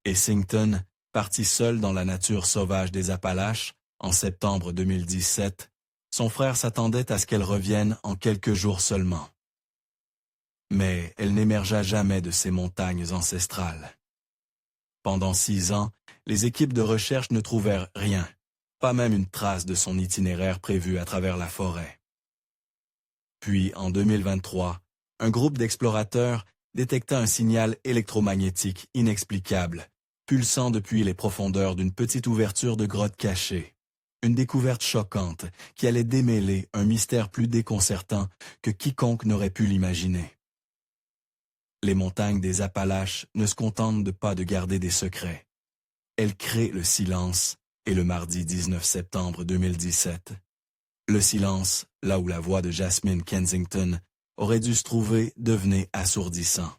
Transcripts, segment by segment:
Essington, parti seul dans la nature sauvage des Appalaches, en septembre 2017, son frère s'attendait à ce qu'elle revienne en quelques jours seulement. Mais elle n'émergea jamais de ces montagnes ancestrales. Pendant 6 ans, les équipes de recherche ne trouvèrent rien, pas même une trace de son itinéraire prévu à travers la forêt. Puis, en 2023, un groupe d'explorateurs détecta un signal électromagnétique inexplicable, pulsant depuis les profondeurs d'une petite ouverture de grotte cachée. Une découverte choquante qui allait démêler un mystère plus déconcertant que quiconque n'aurait pu l'imaginer. Les montagnes des Appalaches ne se contentent pas de garder des secrets. Elles créent le silence, et le mardi 19 septembre 2017, le silence, là où la voix de Jasmine Kensington aurait dû se trouver, devenait assourdissant.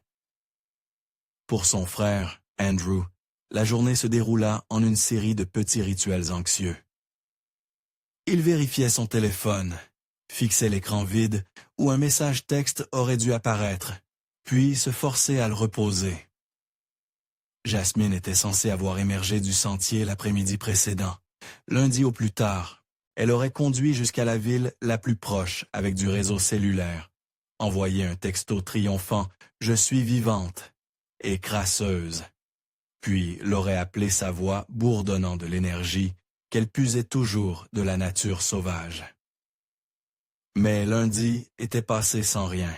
Pour son frère, Andrew, la journée se déroula en une série de petits rituels anxieux. Il vérifiait son téléphone, fixait l'écran vide où un message texte aurait dû apparaître, puis se forçait à le reposer. Jasmine était censée avoir émergé du sentier l'après-midi précédent. Lundi au plus tard, elle aurait conduit jusqu'à la ville la plus proche avec du réseau cellulaire, envoyé un texto triomphant « Je suis vivante » et crasseuse, puis l'aurait appelé sa voix bourdonnant de l'énergie qu'elle puisait toujours de la nature sauvage. Mais lundi était passé sans rien.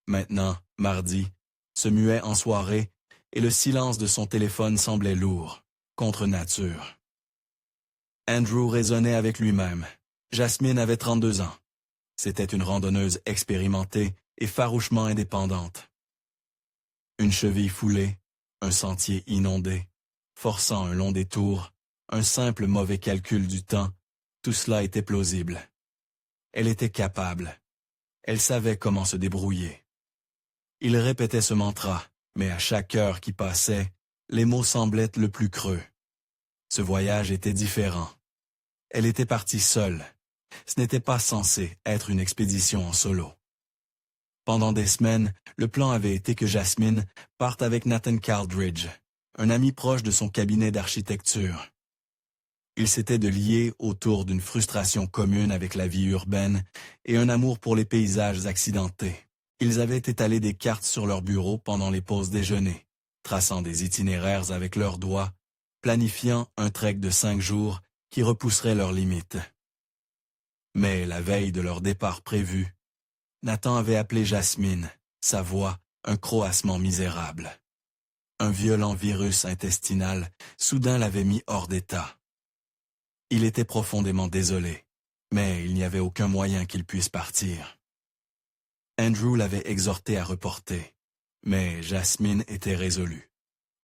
Maintenant, mardi, se muait en soirée et le silence de son téléphone semblait lourd, contre nature. Andrew raisonnait avec lui-même. Jasmine avait 32 ans. C'était une randonneuse expérimentée et farouchement indépendante. Une cheville foulée, un sentier inondé, forçant un long détour, un simple mauvais calcul du temps, tout cela était plausible. Elle était capable. Elle savait comment se débrouiller. Il répétait ce mantra, mais à chaque heure qui passait, les mots semblaient le plus creux. Ce voyage était différent. Elle était partie seule. Ce n'était pas censé être une expédition en solo. Pendant des semaines, le plan avait été que Jasmine parte avec Nathan Caldridge, un ami proche de son cabinet d'architecture. Ils s'étaient de lier autour d'une frustration commune avec la vie urbaine et un amour pour les paysages accidentés. Ils avaient étalé des cartes sur leur bureau pendant les pauses déjeuner, traçant des itinéraires avec leurs doigts, planifiant un trek de 5 jours qui repousserait leurs limites. Mais la veille de leur départ prévu, Nathan avait appelé Jasmine, sa voix un croassement misérable. Un violent virus intestinal soudain l'avait mis hors d'état. Il était profondément désolé, mais il n'y avait aucun moyen qu'il puisse partir. Andrew l'avait exhorté à reporter, mais Jasmine était résolue.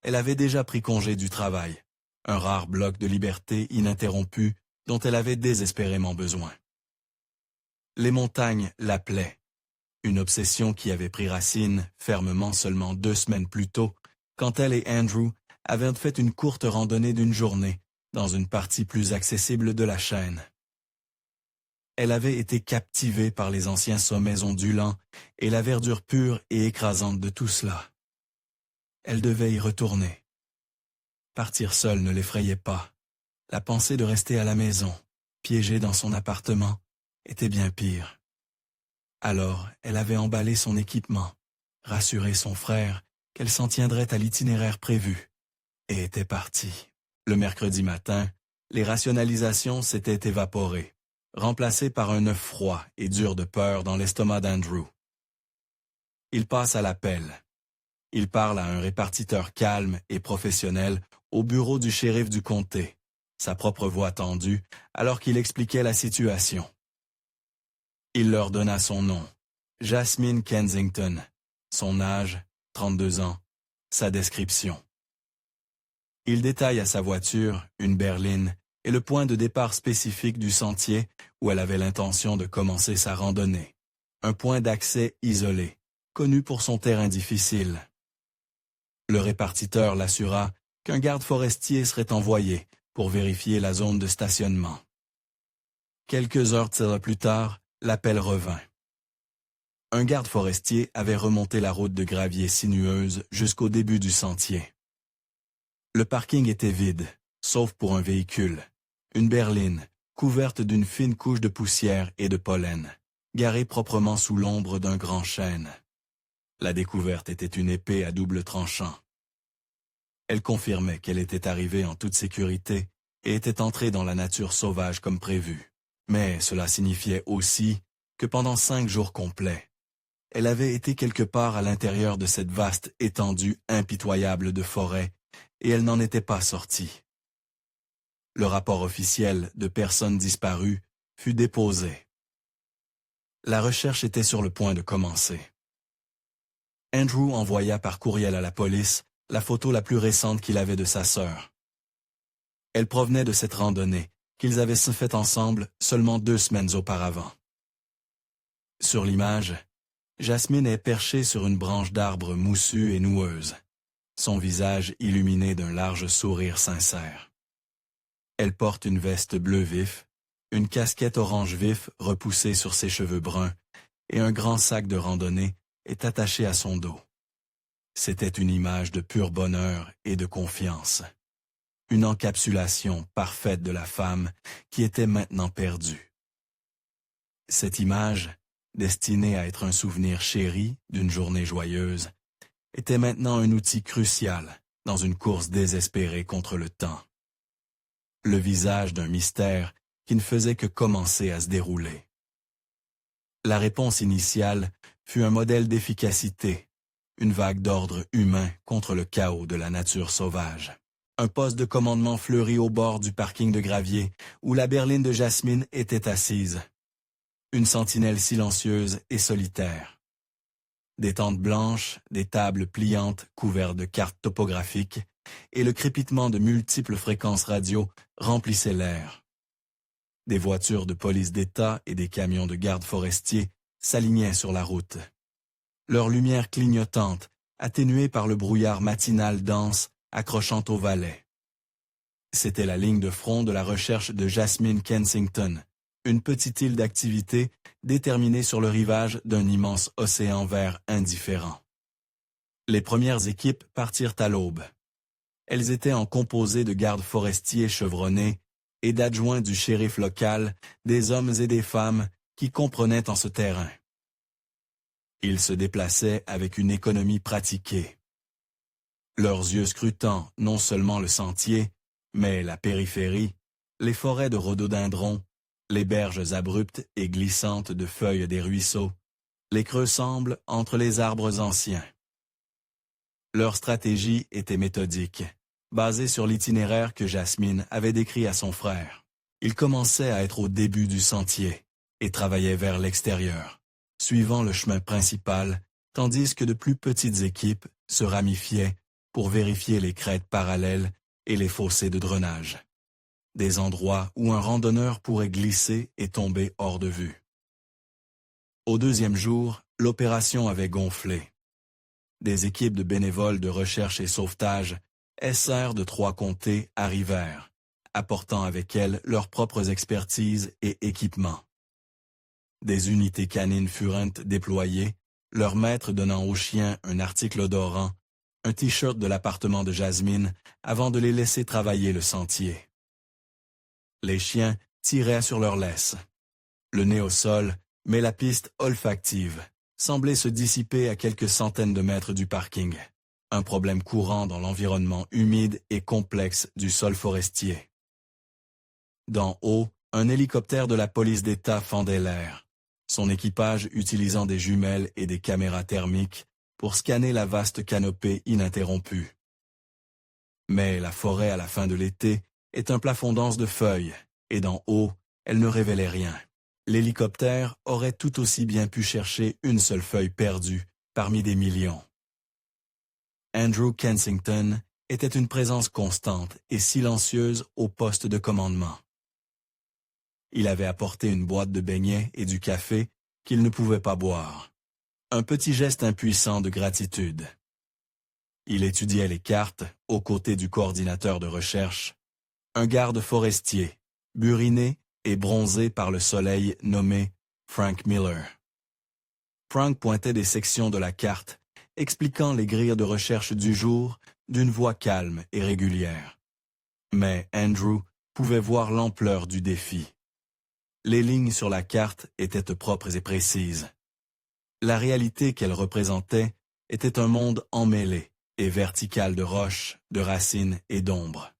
Elle avait déjà pris congé du travail, un rare bloc de liberté ininterrompu dont elle avait désespérément besoin. Les montagnes l'appelaient, une obsession qui avait pris racine fermement seulement 2 semaines plus tôt, quand elle et Andrew avaient fait une courte randonnée d'une journée dans une partie plus accessible de la chaîne. Elle avait été captivée par les anciens sommets ondulants et la verdure pure et écrasante de tout cela. Elle devait y retourner. Partir seule ne l'effrayait pas. La pensée de rester à la maison, piégée dans son appartement, était bien pire. Alors, elle avait emballé son équipement, rassuré son frère qu'elle s'en tiendrait à l'itinéraire prévu, et était partie. Le mercredi matin, les rationalisations s'étaient évaporées, remplacées par un œuf froid et dur de peur dans l'estomac d'Andrew. Il passe à l'appel. Il parle à un répartiteur calme et professionnel au bureau du shérif du comté, sa propre voix tendue, alors qu'il expliquait la situation. Il leur donna son nom, Jasmine Kensington, son âge, 32 ans, sa description. Il détaille à sa voiture, une berline, et le point de départ spécifique du sentier où elle avait l'intention de commencer sa randonnée. Un point d'accès isolé, connu pour son terrain difficile. Le répartiteur l'assura qu'un garde forestier serait envoyé pour vérifier la zone de stationnement. Quelques heures plus tard, l'appel revint. Un garde forestier avait remonté la route de gravier sinueuse jusqu'au début du sentier. Le parking était vide, sauf pour un véhicule, une berline, couverte d'une fine couche de poussière et de pollen, garée proprement sous l'ombre d'un grand chêne. La découverte était une épée à double tranchant. Elle confirmait qu'elle était arrivée en toute sécurité et était entrée dans la nature sauvage comme prévu. Mais cela signifiait aussi que pendant 5 jours complets, elle avait été quelque part à l'intérieur de cette vaste étendue impitoyable de forêt, et elle n'en était pas sortie. Le rapport officiel de personnes disparues fut déposé. La recherche était sur le point de commencer. Andrew envoya par courriel à la police la photo la plus récente qu'il avait de sa sœur. Elle provenait de cette randonnée qu'ils avaient faite ensemble seulement 2 semaines auparavant. Sur l'image, Jasmine est perchée sur une branche d'arbre moussue et noueuse, son visage illuminé d'un large sourire sincère. Elle porte une veste bleu vif, une casquette orange vif repoussée sur ses cheveux bruns, et un grand sac de randonnée est attaché à son dos. C'était une image de pur bonheur et de confiance. Une encapsulation parfaite de la femme qui était maintenant perdue. Cette image, destinée à être un souvenir chéri d'une journée joyeuse, était maintenant un outil crucial dans une course désespérée contre le temps. Le visage d'un mystère qui ne faisait que commencer à se dérouler. La réponse initiale fut un modèle d'efficacité, une vague d'ordre humain contre le chaos de la nature sauvage. Un poste de commandement fleuri au bord du parking de gravier où la berline de Jasmine était assise. Une sentinelle silencieuse et solitaire. Des tentes blanches, des tables pliantes couvertes de cartes topographiques et le crépitement de multiples fréquences radio remplissaient l'air. Des voitures de police d'État et des camions de gardes forestiers s'alignaient sur la route. Leurs lumières clignotantes, atténuées par le brouillard matinal dense, accrochant au valet. C'était la ligne de front de la recherche de Jasmine Kensington, une petite île d'activité déterminée sur le rivage d'un immense océan vert indifférent. Les premières équipes partirent à l'aube. Elles étaient en composé de gardes forestiers chevronnés et d'adjoints du shérif local, des hommes et des femmes qui comprenaient en ce terrain. Ils se déplaçaient avec une économie pratiquée. Leurs yeux scrutant non seulement le sentier, mais la périphérie, les forêts de rhododendrons, les berges abruptes et glissantes de feuilles des ruisseaux, les creux semblent entre les arbres anciens. Leur stratégie était méthodique, basée sur l'itinéraire que Jasmine avait décrit à son frère. Ils commençaient à être au début du sentier et travaillaient vers l'extérieur, suivant le chemin principal, tandis que de plus petites équipes se ramifiaient pour vérifier les crêtes parallèles et les fossés de drainage. Des endroits où un randonneur pourrait glisser et tomber hors de vue. Au 2e jour, l'opération avait gonflé. Des équipes de bénévoles de recherche et sauvetage, SR de 3 comtés, arrivèrent, apportant avec elles leurs propres expertises et équipements. Des unités canines furent déployées, leur maître donnant aux chiens un article odorant, un t-shirt de l'appartement de Jasmine, avant de les laisser travailler le sentier. Les chiens tiraient sur leurs laisses. Le nez au sol, mais la piste olfactive semblait se dissiper à quelques centaines de mètres du parking, un problème courant dans l'environnement humide et complexe du sol forestier. D'en haut, un hélicoptère de la police d'État fendait l'air, son équipage utilisant des jumelles et des caméras thermiques pour scanner la vaste canopée ininterrompue. Mais la forêt à la fin de l'été est un plafond dense de feuilles, et d'en haut, elle ne révélait rien. L'hélicoptère aurait tout aussi bien pu chercher une seule feuille perdue parmi des millions. Andrew Kensington était une présence constante et silencieuse au poste de commandement. Il avait apporté une boîte de beignets et du café qu'il ne pouvait pas boire. Un petit geste impuissant de gratitude. Il étudiait les cartes aux côtés du coordinateur de recherche, un garde forestier, buriné et bronzé par le soleil nommé Frank Miller. Frank pointait des sections de la carte expliquant les grilles de recherche du jour d'une voix calme et régulière. Mais Andrew pouvait voir l'ampleur du défi. Les lignes sur la carte étaient propres et précises. La réalité qu'elles représentaient était un monde emmêlé et vertical de roches, de racines et d'ombres.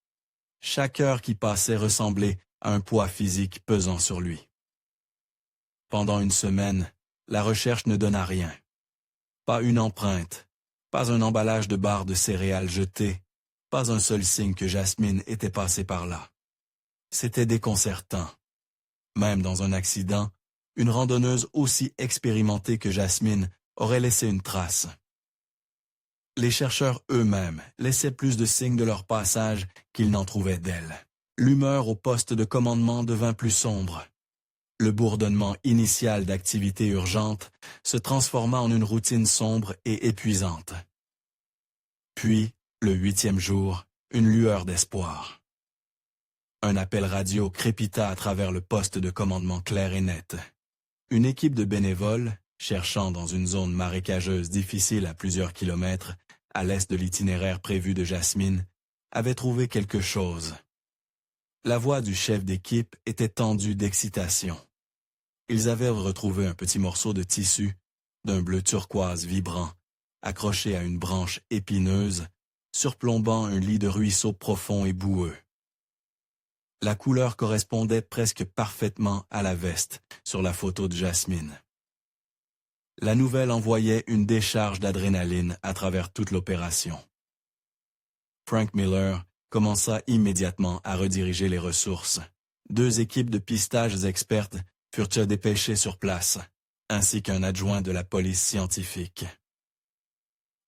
Chaque heure qui passait ressemblait à un poids physique pesant sur lui. Pendant une semaine, la recherche ne donna rien. Pas une empreinte, pas un emballage de barres de céréales jetées, pas un seul signe que Jasmine était passée par là. C'était déconcertant. Même dans un accident, une randonneuse aussi expérimentée que Jasmine aurait laissé une trace. Les chercheurs eux-mêmes laissaient plus de signes de leur passage qu'ils n'en trouvaient d'elle. L'humeur au poste de commandement devint plus sombre. Le bourdonnement initial d'activités urgentes se transforma en une routine sombre et épuisante. Puis, le 8e jour, une lueur d'espoir. Un appel radio crépita à travers le poste de commandement clair et net. Une équipe de bénévoles, cherchant dans une zone marécageuse difficile à plusieurs kilomètres, à l'est de l'itinéraire prévu de Jasmine, avait trouvé quelque chose. La voix du chef d'équipe était tendue d'excitation. Ils avaient retrouvé un petit morceau de tissu, d'un bleu turquoise vibrant, accroché à une branche épineuse, surplombant un lit de ruisseau profond et boueux. La couleur correspondait presque parfaitement à la veste sur la photo de Jasmine. La nouvelle envoyait une décharge d'adrénaline à travers toute l'opération. Frank Miller commença immédiatement à rediriger les ressources. 2 équipes de pistage expertes furent dépêchées sur place, ainsi qu'un adjoint de la police scientifique.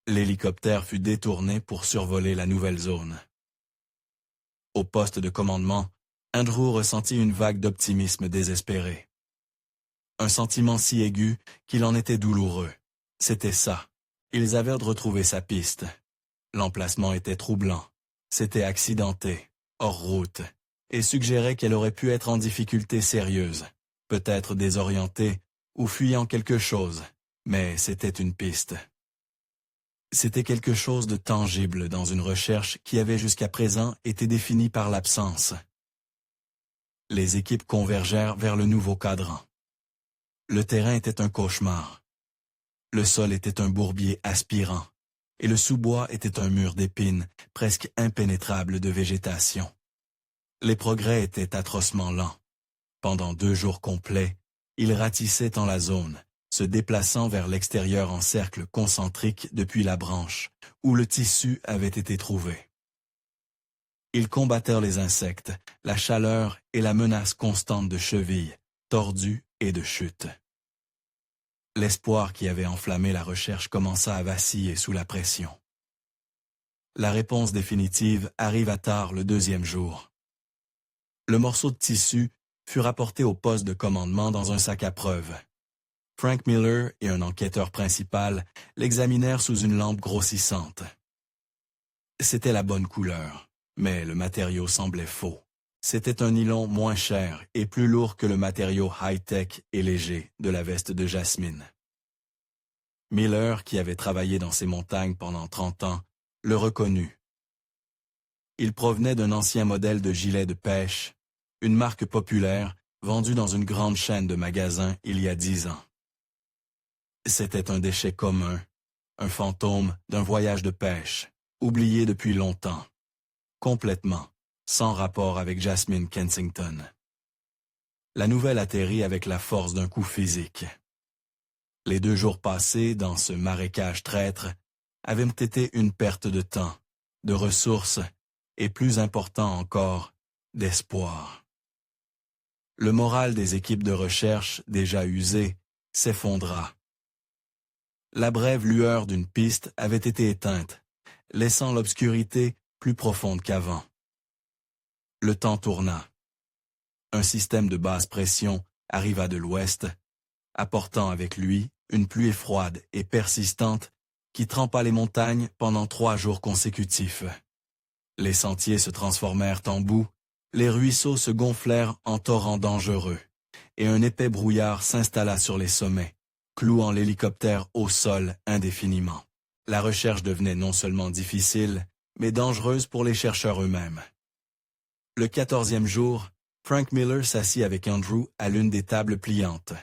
L'hélicoptère fut détourné pour survoler la nouvelle zone. Au poste de commandement, Andrew ressentit une vague d'optimisme désespéré. Un sentiment si aigu qu'il en était douloureux. C'était ça. Ils avaient retrouvé sa piste. L'emplacement était troublant. C'était accidenté, hors route, et suggérait qu'elle aurait pu être en difficulté sérieuse, peut-être désorientée ou fuyant quelque chose, mais c'était une piste. C'était quelque chose de tangible dans une recherche qui avait jusqu'à présent été définie par l'absence. Les équipes convergèrent vers le nouveau cadran. Le terrain était un cauchemar. Le sol était un bourbier aspirant, et le sous-bois était un mur d'épines presque impénétrable de végétation. Les progrès étaient atrocement lents. Pendant 2 jours complets, ils ratissaient en la zone, se déplaçant vers l'extérieur en cercle concentrique depuis la branche, où le tissu avait été trouvé. Ils combattèrent les insectes, la chaleur et la menace constante de chevilles, tordues et de chutes. L'espoir qui avait enflammé la recherche commença à vaciller sous la pression. La réponse définitive arriva tard le 2e jour. Le morceau de tissu fut rapporté au poste de commandement dans un sac à preuves. Frank Miller et un enquêteur principal l'examinèrent sous une lampe grossissante. C'était la bonne couleur, mais le matériau semblait faux. C'était un nylon moins cher et plus lourd que le matériau high-tech et léger de la veste de Jasmine. Miller, qui avait travaillé dans ces montagnes pendant 30 ans, le reconnut. Il provenait d'un ancien modèle de gilet de pêche, une marque populaire vendue dans une grande chaîne de magasins il y a 10 ans. C'était un déchet commun, un fantôme d'un voyage de pêche, oublié depuis longtemps, complètement, sans rapport avec Jasmine Kensington. La nouvelle atterrit avec la force d'un coup physique. Les 2 jours passés dans ce marécage traître avaient été une perte de temps, de ressources et, plus important encore, d'espoir. Le moral des équipes de recherche, déjà usées, s'effondra. La brève lueur d'une piste avait été éteinte, laissant l'obscurité plus profonde qu'avant. Le temps tourna. Un système de basse pression arriva de l'ouest, apportant avec lui une pluie froide et persistante qui trempa les montagnes pendant 3 jours consécutifs. Les sentiers se transformèrent en boue, les ruisseaux se gonflèrent en torrents dangereux, et un épais brouillard s'installa sur les sommets, clouant l'hélicoptère au sol indéfiniment. La recherche devenait non seulement difficile, mais dangereuse pour les chercheurs eux-mêmes. Le 14e jour, Frank Miller s'assit avec Andrew à l'une des tables pliantes.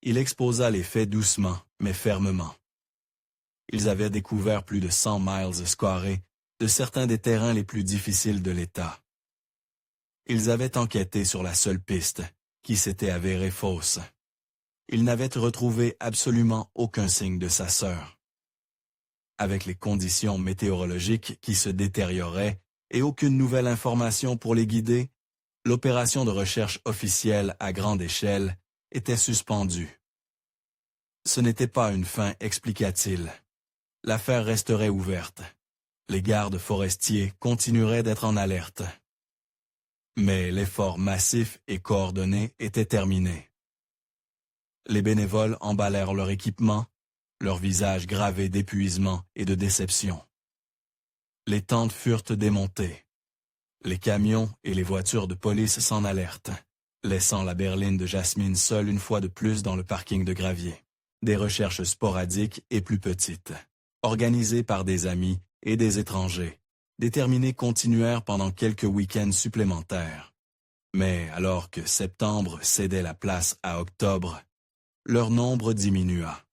Il exposa les faits doucement, mais fermement. Ils avaient découvert plus de 100 miles squarés de certains des terrains les plus difficiles de l'État. Ils avaient enquêté sur la seule piste, qui s'était avérée fausse. Ils n'avaient retrouvé absolument aucun signe de sa sœur. Avec les conditions météorologiques qui se détérioraient et aucune nouvelle information pour les guider, l'opération de recherche officielle à grande échelle était suspendue. Ce n'était pas une fin, expliqua-t-il. L'affaire resterait ouverte. Les gardes forestiers continueraient d'être en alerte. Mais l'effort massif et coordonné était terminé. Les bénévoles emballèrent leur équipement, leurs visages gravés d'épuisement et de déception. Les tentes furent démontées. Les camions et les voitures de police s'en allèrent, laissant la berline de Jasmine seule une fois de plus dans le parking de gravier. Des recherches sporadiques et plus petites, organisées par des amis et des étrangers, déterminés continuèrent pendant quelques week-ends supplémentaires. Mais alors que septembre cédait la place à octobre, leur nombre diminua.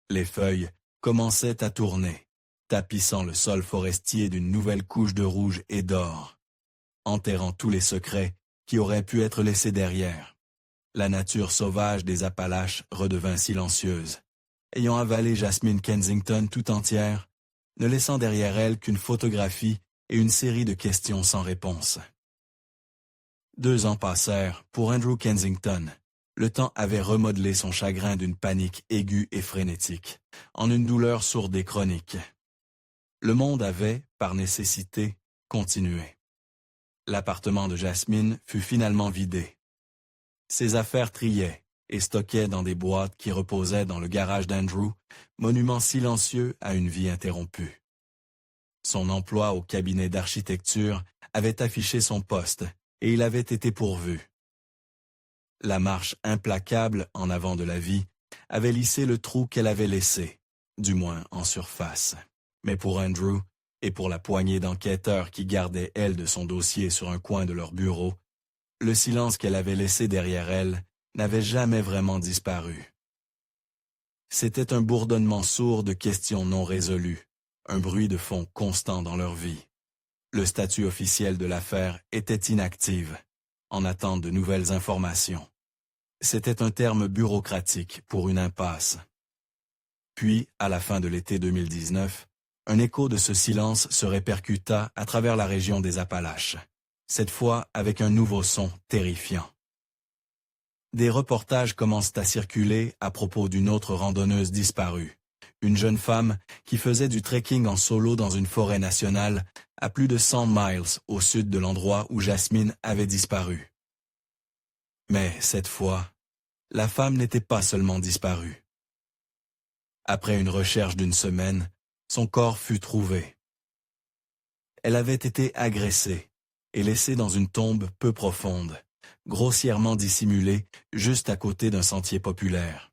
Les feuilles commençaient à tourner, tapissant le sol forestier d'une nouvelle couche de rouge et d'or, enterrant tous les secrets qui auraient pu être laissés derrière. La nature sauvage des Appalaches redevint silencieuse, ayant avalé Jasmine Kensington tout entière, ne laissant derrière elle qu'une photographie et une série de questions sans réponse. 2 ans passèrent pour Andrew Kensington. Le temps avait remodelé son chagrin d'une panique aiguë et frénétique, en une douleur sourde et chronique. Le monde avait, par nécessité, continué. L'appartement de Jasmine fut finalement vidé. Ses affaires triaient et stockaient dans des boîtes qui reposaient dans le garage d'Andrew, monument silencieux à une vie interrompue. Son emploi au cabinet d'architecture avait affiché son poste et il avait été pourvu. La marche implacable en avant de la vie avait lissé le trou qu'elle avait laissé, du moins en surface. Mais pour Andrew, et pour la poignée d'enquêteurs qui gardaient elle de son dossier sur un coin de leur bureau, le silence qu'elle avait laissé derrière elle n'avait jamais vraiment disparu. C'était un bourdonnement sourd de questions non résolues, un bruit de fond constant dans leur vie. Le statut officiel de l'affaire était inactive, en attente de nouvelles informations. C'était un terme bureaucratique pour une impasse. Puis, à la fin de l'été 2019, un écho de ce silence se répercuta à travers la région des Appalaches, cette fois avec un nouveau son terrifiant. Des reportages commencent à circuler à propos d'une autre randonneuse disparue, une jeune femme qui faisait du trekking en solo dans une forêt nationale à plus de 100 miles au sud de l'endroit où Jasmine avait disparu. Mais cette fois, la femme n'était pas seulement disparue. Après une recherche d'1 semaine, son corps fut trouvé. Elle avait été agressée et laissée dans une tombe peu profonde, grossièrement dissimulée juste à côté d'un sentier populaire.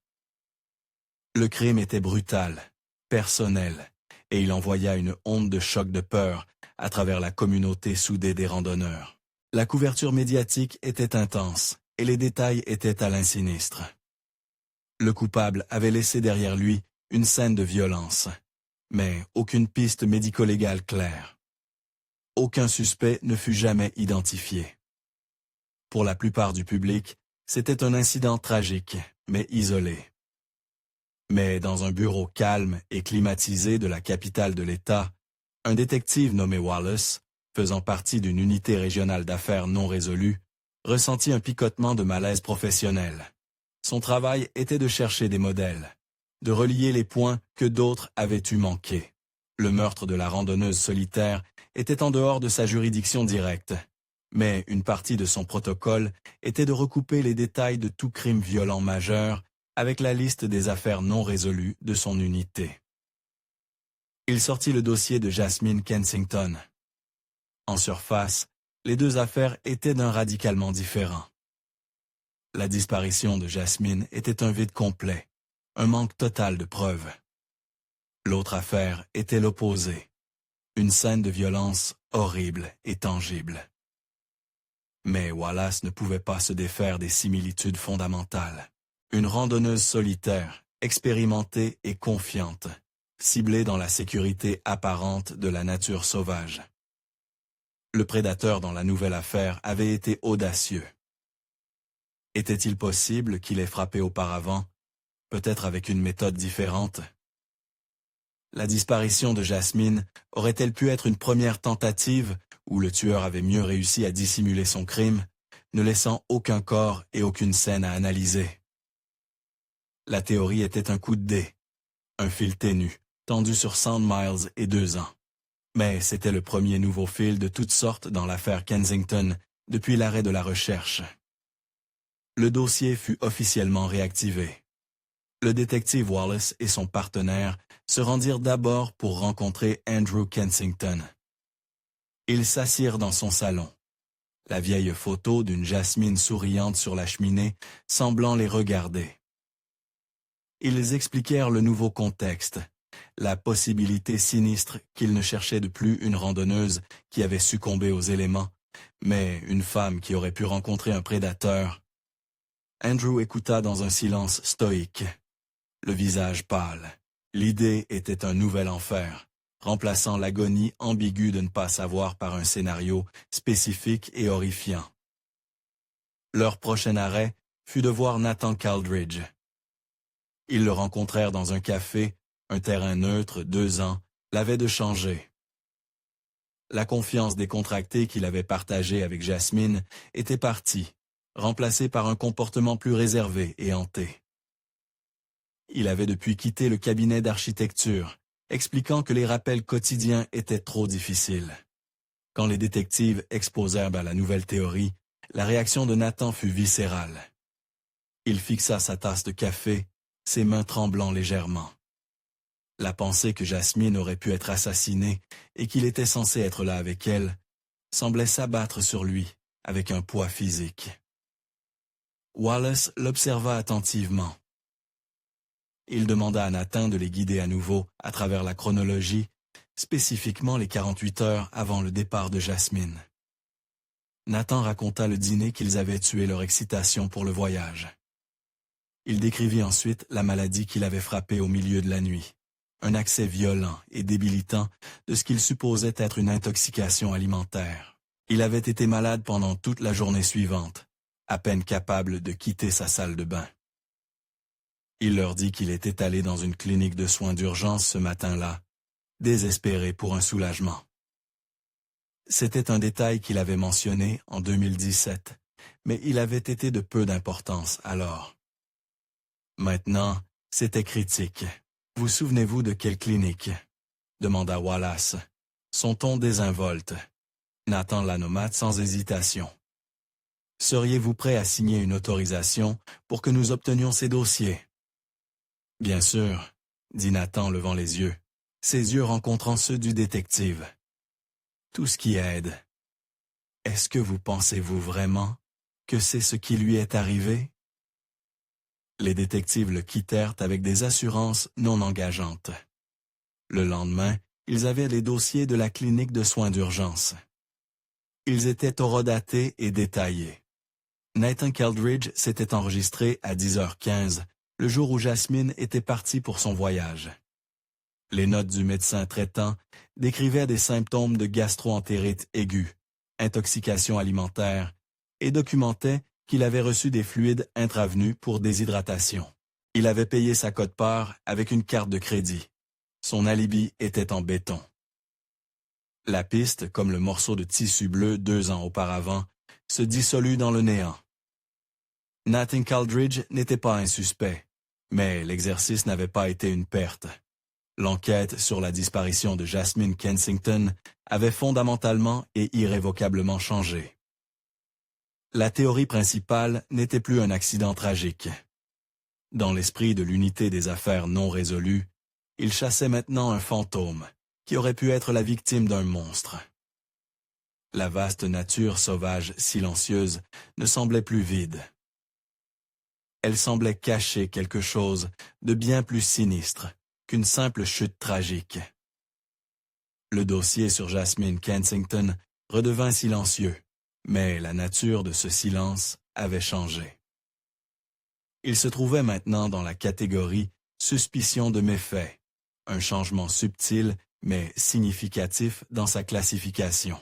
Le crime était brutal, personnel, et il envoya une onde de choc de peur à travers la communauté soudée des randonneurs. La couverture médiatique était intense, et les détails étaient à l'insinistre. Le coupable avait laissé derrière lui une scène de violence, mais aucune piste médico-légale claire. Aucun suspect ne fut jamais identifié. Pour la plupart du public, c'était un incident tragique, mais isolé. Mais dans un bureau calme et climatisé de la capitale de l'État, un détective nommé Wallace, faisant partie d'une unité régionale d'affaires non résolue, ressentit un picotement de malaise professionnel. Son travail était de chercher des modèles, de relier les points que d'autres avaient eu manqués. Le meurtre de la randonneuse solitaire était en dehors de sa juridiction directe, mais une partie de son protocole était de recouper les détails de tout crime violent majeur avec la liste des affaires non résolues de son unité. Il sortit le dossier de Jasmine Kensington. En surface, les 2 affaires étaient d'un radicalement différent. La disparition de Jasmine était un vide complet, un manque total de preuves. L'autre affaire était l'opposé. Une scène de violence horrible et tangible. Mais Wallace ne pouvait pas se défaire des similitudes fondamentales. Une randonneuse solitaire, expérimentée et confiante, ciblée dans la sécurité apparente de la nature sauvage. Le prédateur dans la nouvelle affaire avait été audacieux. Était-il possible qu'il ait frappé auparavant, peut-être avec une méthode différente? La disparition de Jasmine aurait-elle pu être une première tentative où le tueur avait mieux réussi à dissimuler son crime, ne laissant aucun corps et aucune scène à analyser? La théorie était un coup de dé, un fil ténu, tendu sur 100 miles et 2 ans. Mais c'était le premier nouveau fil de toutes sortes dans l'affaire Kensington depuis l'arrêt de la recherche. Le dossier fut officiellement réactivé. Le détective Wallace et son partenaire se rendirent d'abord pour rencontrer Andrew Kensington. Ils s'assirent dans son salon. La vieille photo d'une Jasmine souriante sur la cheminée semblant les regarder. Ils expliquèrent le nouveau contexte, la possibilité sinistre qu'ils ne cherchaient de plus une randonneuse qui avait succombé aux éléments, mais une femme qui aurait pu rencontrer un prédateur. Andrew écouta dans un silence stoïque, le visage pâle. L'idée était un nouvel enfer, remplaçant l'agonie ambiguë de ne pas savoir par un scénario spécifique et horrifiant. Leur prochain arrêt fut de voir Nathan Caldridge. Ils le rencontrèrent dans un café, un terrain neutre, 2 ans, l'avait de changer. La confiance décontractée qu'il avait partagée avec Jasmine était partie, remplacée par un comportement plus réservé et hanté. Il avait depuis quitté le cabinet d'architecture, expliquant que les rappels quotidiens étaient trop difficiles. Quand les détectives exposèrent la nouvelle théorie, la réaction de Nathan fut viscérale. Il fixa sa tasse de café, ses mains tremblant légèrement. La pensée que Jasmine aurait pu être assassinée et qu'il était censé être là avec elle semblait s'abattre sur lui avec un poids physique. Wallace l'observa attentivement. Il demanda à Nathan de les guider à nouveau à travers la chronologie, spécifiquement les 48 heures avant le départ de Jasmine. Nathan raconta le dîner qu'ils avaient tué leur excitation pour le voyage. Il décrivit ensuite la maladie qui l'avait frappé au milieu de la nuit, un accès violent et débilitant de ce qu'il supposait être une intoxication alimentaire. Il avait été malade pendant toute la journée suivante, à peine capable de quitter sa salle de bain. Il leur dit qu'il était allé dans une clinique de soins d'urgence ce matin-là, désespéré pour un soulagement. C'était un détail qu'il avait mentionné en 2017, mais il avait été de peu d'importance alors. Maintenant, c'était critique. « Vous souvenez-vous de quelle clinique ?» demanda Wallace, son ton désinvolte. Nathan la nomma sans hésitation. « Seriez-vous prêt à signer une autorisation pour que nous obtenions ces dossiers ?» « Bien sûr, » dit Nathan levant les yeux, ses yeux rencontrant ceux du détective. « Tout ce qui aide. Est-ce que vous pensez-vous vraiment que c'est ce qui lui est arrivé ?» Les détectives le quittèrent avec des assurances non engageantes. Le lendemain, ils avaient les dossiers de la clinique de soins d'urgence. Ils étaient horodatés et détaillés. Nathan Caldridge s'était enregistré à 10h15, le jour où Jasmine était partie pour son voyage. Les notes du médecin traitant décrivaient des symptômes de gastro-entérite aiguë, intoxication alimentaire, et documentaient qu'il avait reçu des fluides intraveneux pour déshydratation. Il avait payé sa quote-part avec une carte de crédit. Son alibi était en béton. La piste, comme le morceau de tissu bleu 2 ans auparavant, se dissolut dans le néant. Nathan Caldridge n'était pas un suspect, mais l'exercice n'avait pas été une perte. L'enquête sur la disparition de Jasmine Kensington avait fondamentalement et irrévocablement changé. La théorie principale n'était plus un accident tragique. Dans l'esprit de l'unité des affaires non résolues, il chassait maintenant un fantôme, qui aurait pu être la victime d'un monstre. La vaste nature sauvage silencieuse ne semblait plus vide. Elle semblait cacher quelque chose de bien plus sinistre, qu'une simple chute tragique. Le dossier sur Jasmine Kensington redevint silencieux, mais la nature de ce silence avait changé. Il se trouvait maintenant dans la catégorie « suspicion de méfait », un changement subtil mais significatif dans sa classification.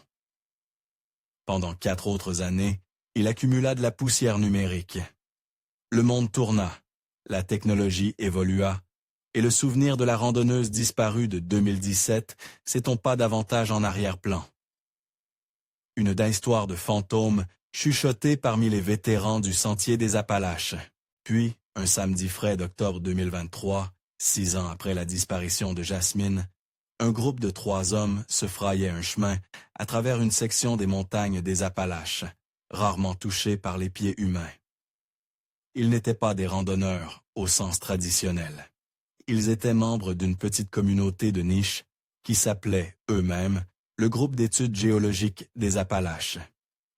Pendant 4 autres années, il accumula de la poussière numérique. Le monde tourna, la technologie évolua, et le souvenir de la randonneuse disparue de 2017 s'étompa davantage en arrière-plan. Une histoire de fantômes chuchotée parmi les vétérans du Sentier des Appalaches. Puis, un samedi frais d'octobre 2023, 6 ans après la disparition de Jasmine, un groupe de 3 hommes se frayait un chemin à travers une section des montagnes des Appalaches, rarement touchée par les pieds humains. Ils n'étaient pas des randonneurs au sens traditionnel. Ils étaient membres d'une petite communauté de niche qui s'appelait eux-mêmes le groupe d'études géologiques des Appalaches.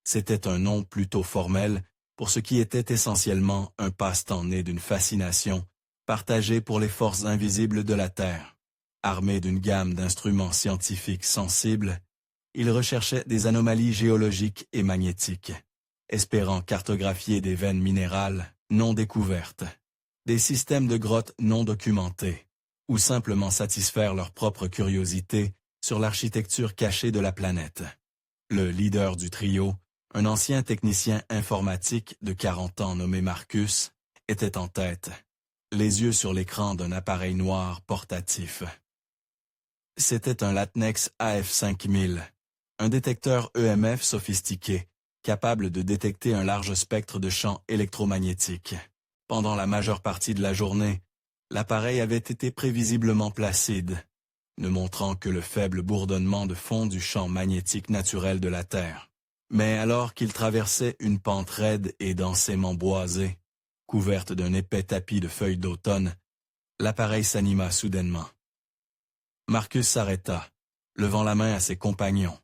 C'était un nom plutôt formel pour ce qui était essentiellement un passe-temps né d'une fascination partagée pour les forces invisibles de la Terre. Armés d'une gamme d'instruments scientifiques sensibles, ils recherchaient des anomalies géologiques et magnétiques, espérant cartographier des veines minérales non découvertes, des systèmes de grottes non documentés, ou simplement satisfaire leur propre curiosité sur l'architecture cachée de la planète. Le leader du trio, un ancien technicien informatique de 40 ans nommé Marcus, était en tête, les yeux sur l'écran d'un appareil noir portatif. C'était un Latnex AF5000, un détecteur EMF sophistiqué, capable de détecter un large spectre de champs électromagnétiques. Pendant la majeure partie de la journée, l'appareil avait été prévisiblement placide, ne montrant que le faible bourdonnement de fond du champ magnétique naturel de la Terre. Mais alors qu'il traversait une pente raide et densément boisée, couverte d'un épais tapis de feuilles d'automne, l'appareil s'anima soudainement. Marcus s'arrêta, levant la main à ses compagnons,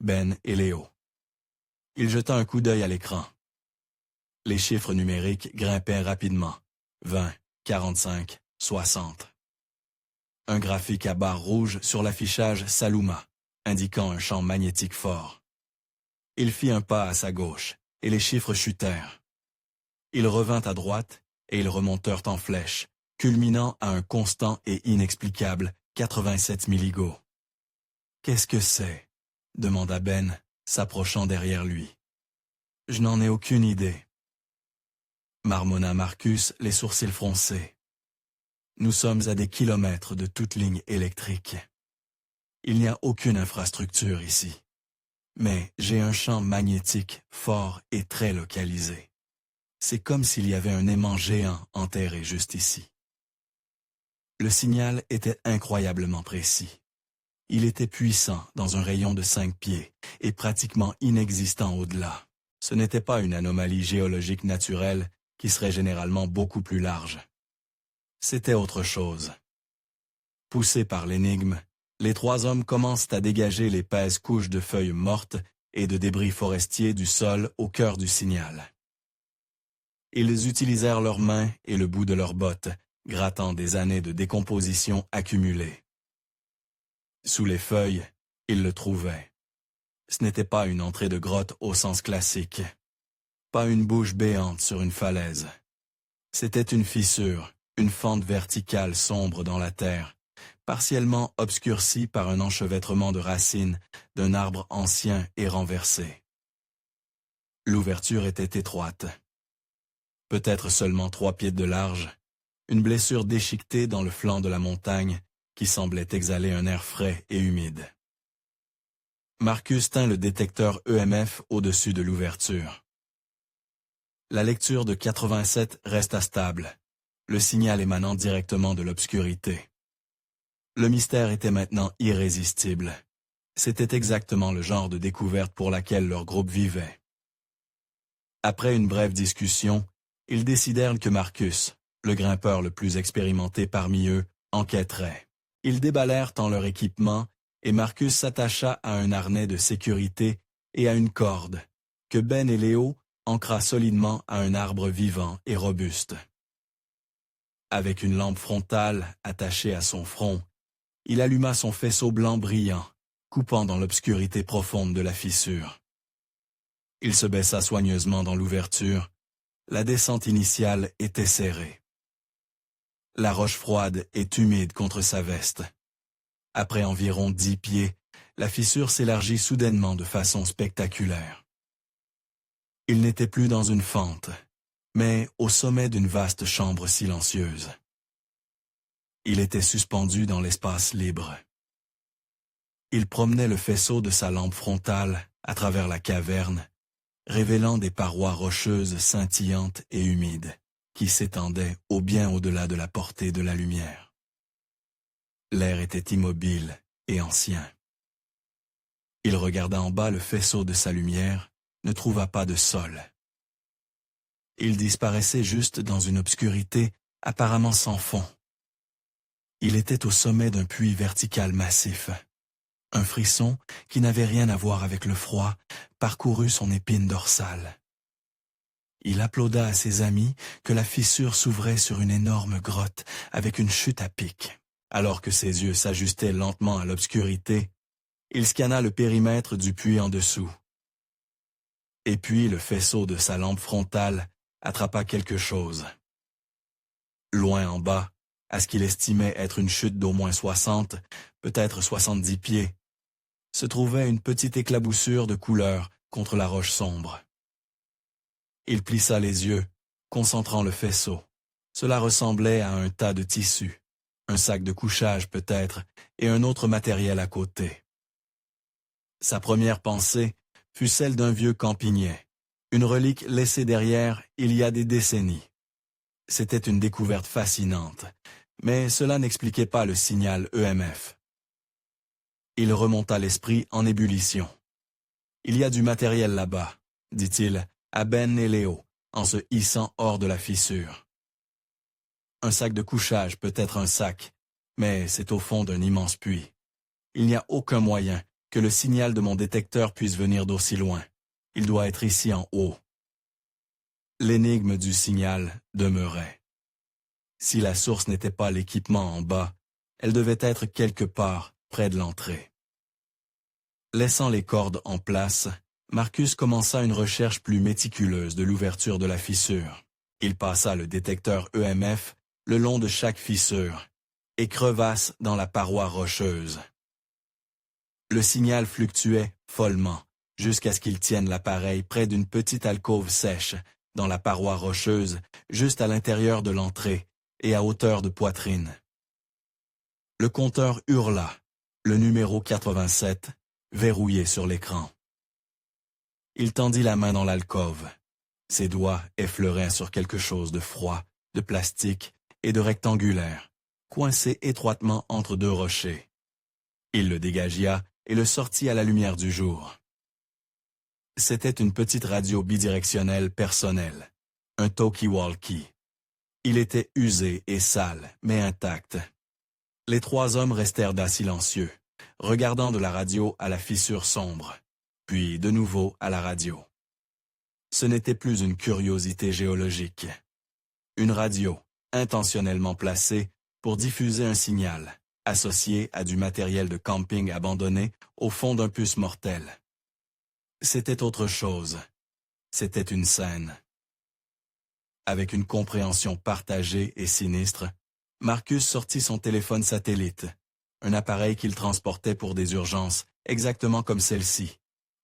Ben et Léo. Il jeta un coup d'œil à l'écran. Les chiffres numériques grimpaient rapidement, 20, 45, 60. Un graphique à barres rouges sur l'affichage s'alluma, indiquant un champ magnétique fort. Il fit un pas à sa gauche, et les chiffres chutèrent. Il revint à droite, et ils remontèrent en flèche, culminant à un constant et inexplicable 87 milligauss. « Qu'est-ce que c'est ?» demanda Ben, s'approchant derrière lui. « Je n'en ai aucune idée. » Marmonna Marcus, les sourcils froncés. « Nous sommes à des kilomètres de toute ligne électrique. Il n'y a aucune infrastructure ici. Mais j'ai un champ magnétique fort et très localisé. C'est comme s'il y avait un aimant géant enterré juste ici. » Le signal était incroyablement précis. Il était puissant dans un rayon de 5 pieds et pratiquement inexistant au-delà. Ce n'était pas une anomalie géologique naturelle qui serait généralement beaucoup plus large. C'était autre chose. Poussés par l'énigme, les 3 hommes commencent à dégager l'épaisse couche de feuilles mortes et de débris forestiers du sol au cœur du signal. Ils utilisèrent leurs mains et le bout de leurs bottes, grattant des années de décomposition accumulées. Sous les feuilles, ils le trouvaient. Ce n'était pas une entrée de grotte au sens classique, pas une bouche béante sur une falaise. C'était une fissure, une fente verticale sombre dans la terre, partiellement obscurcie par un enchevêtrement de racines d'un arbre ancien et renversé. L'ouverture était étroite. Peut-être seulement 3 pieds de large, une blessure déchiquetée dans le flanc de la montagne qui semblait exhaler un air frais et humide. Marcus tint le détecteur EMF au-dessus de l'ouverture. La lecture de 87 resta stable, le signal émanant directement de l'obscurité. Le mystère était maintenant irrésistible. C'était exactement le genre de découverte pour laquelle leur groupe vivait. Après une brève discussion, ils décidèrent que Marcus, le grimpeur le plus expérimenté parmi eux, enquêterait. Ils déballèrent en leur équipement et Marcus s'attacha à un harnais de sécurité et à une corde, que Ben et Léo ancra solidement à un arbre vivant et robuste. Avec une lampe frontale attachée à son front, il alluma son faisceau blanc brillant, coupant dans l'obscurité profonde de la fissure. Il se baissa soigneusement dans l'ouverture. La descente initiale était serrée. La roche froide est humide contre sa veste. Après environ 10 pieds, la fissure s'élargit soudainement de façon spectaculaire. Il n'était plus dans une fente, mais au sommet d'une vaste chambre silencieuse. Il était suspendu dans l'espace libre. Il promenait le faisceau de sa lampe frontale à travers la caverne, révélant des parois rocheuses scintillantes et humides, qui s'étendaient bien au-delà de la portée de la lumière. L'air était immobile et ancien. Il regarda en bas le faisceau de sa lumière, ne trouva pas de sol. Il disparaissait juste dans une obscurité apparemment sans fond. Il était au sommet d'un puits vertical massif. Un frisson, qui n'avait rien à voir avec le froid, parcourut son épine dorsale. Il applauda à ses amis que la fissure s'ouvrait sur une énorme grotte avec une chute à pic. Alors que ses yeux s'ajustaient lentement à l'obscurité, il scanna le périmètre du puits en dessous. Et puis le faisceau de sa lampe frontale attrapa quelque chose. Loin en bas, à ce qu'il estimait être une chute d'au moins 60, peut-être 70 pieds, se trouvait une petite éclaboussure de couleur contre la roche sombre. Il plissa les yeux, concentrant le faisceau. Cela ressemblait à un tas de tissus, un sac de couchage peut-être, et un autre matériel à côté. Sa première pensée fut celle d'un vieux campignet, une relique laissée derrière il y a des décennies. C'était une découverte fascinante, mais cela n'expliquait pas le signal EMF. Il remonta l'esprit en ébullition. « Il y a du matériel là-bas », dit-il à Ben et Léo, en se hissant hors de la fissure. Un sac de couchage peut être un sac, mais c'est au fond d'un immense puits. Il n'y a aucun moyen que le signal de mon détecteur puisse venir d'aussi loin. Il doit être ici en haut. L'énigme du signal demeurait. Si la source n'était pas l'équipement en bas, elle devait être quelque part près de l'entrée. Laissant les cordes en place, Marcus commença une recherche plus méticuleuse de l'ouverture de la fissure. Il passa le détecteur EMF le long de chaque fissure et crevasse dans la paroi rocheuse. Le signal fluctuait follement jusqu'à ce qu'il tienne l'appareil près d'une petite alcôve sèche dans la paroi rocheuse juste à l'intérieur de l'entrée et à hauteur de poitrine. Le compteur hurla, le numéro 87, verrouillé sur l'écran. Il tendit la main dans l'alcôve. Ses doigts effleuraient sur quelque chose de froid, de plastique et de rectangulaire, coincé étroitement entre deux rochers. Il le dégagia et le sortit à la lumière du jour. C'était une petite radio bidirectionnelle personnelle, un talkie-walkie. Il était usé et sale, mais intact. Les trois hommes restèrent là silencieux, regardant de la radio à la fissure sombre, puis de nouveau à la radio. Ce n'était plus une curiosité géologique. Une radio, intentionnellement placée pour diffuser un signal, associé à du matériel de camping abandonné au fond d'un puce mortel. C'était autre chose. C'était une scène. Avec une compréhension partagée et sinistre, Marcus sortit son téléphone satellite, un appareil qu'il transportait pour des urgences exactement comme celle-ci,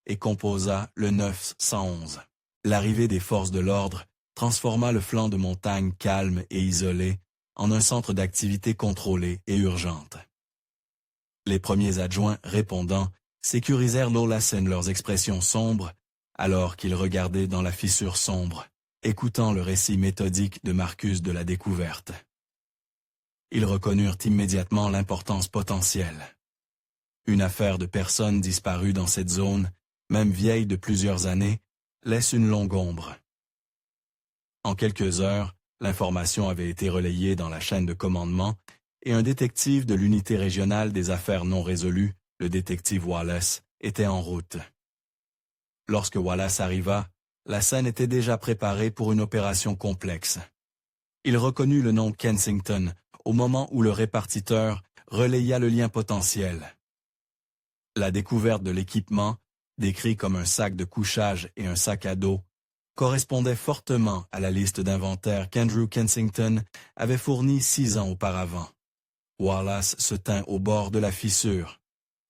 et composa le 911. L'arrivée des forces de l'ordre transforma le flanc de montagne calme et isolé en un centre d'activité contrôlée et urgente. Les premiers adjoints répondants sécurisèrent Lawlassen leurs expressions sombres alors qu'ils regardaient dans la fissure sombre, écoutant le récit méthodique de Marcus de la découverte. Ils reconnurent immédiatement l'importance potentielle. Une affaire de personnes disparues dans cette zone, même vieille de plusieurs années, laisse une longue ombre. En quelques heures, l'information avait été relayée dans la chaîne de commandement et un détective de l'unité régionale des affaires non résolues, le détective Wallace, était en route. Lorsque Wallace arriva, la scène était déjà préparée pour une opération complexe. Il reconnut le nom Kensington au moment où le répartiteur relaya le lien potentiel. La découverte de l'équipement, décrit comme un sac de couchage et un sac à dos, correspondait fortement à la liste d'inventaire qu'Andrew Kensington avait fournie 6 ans auparavant. Wallace se tint au bord de la fissure,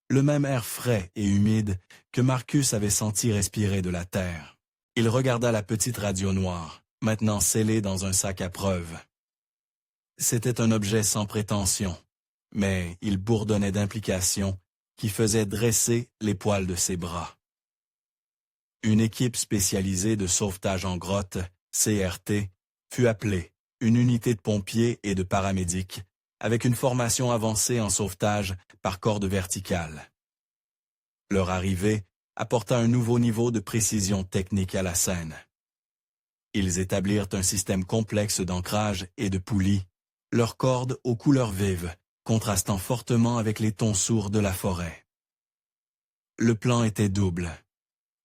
le même air frais et humide que Marcus avait senti respirer de la terre. Il regarda la petite radio noire, maintenant scellée dans un sac à preuves. C'était un objet sans prétention, mais il bourdonnait d'implications qui faisaient dresser les poils de ses bras. Une équipe spécialisée de sauvetage en grotte, CRT, fut appelée, une unité de pompiers et de paramédics, avec une formation avancée en sauvetage par corde verticale. Leur arrivée apporta un nouveau niveau de précision technique à la scène. Ils établirent un système complexe d'ancrage et de poulies, leurs cordes aux couleurs vives, contrastant fortement avec les tons sourds de la forêt. Le plan était double.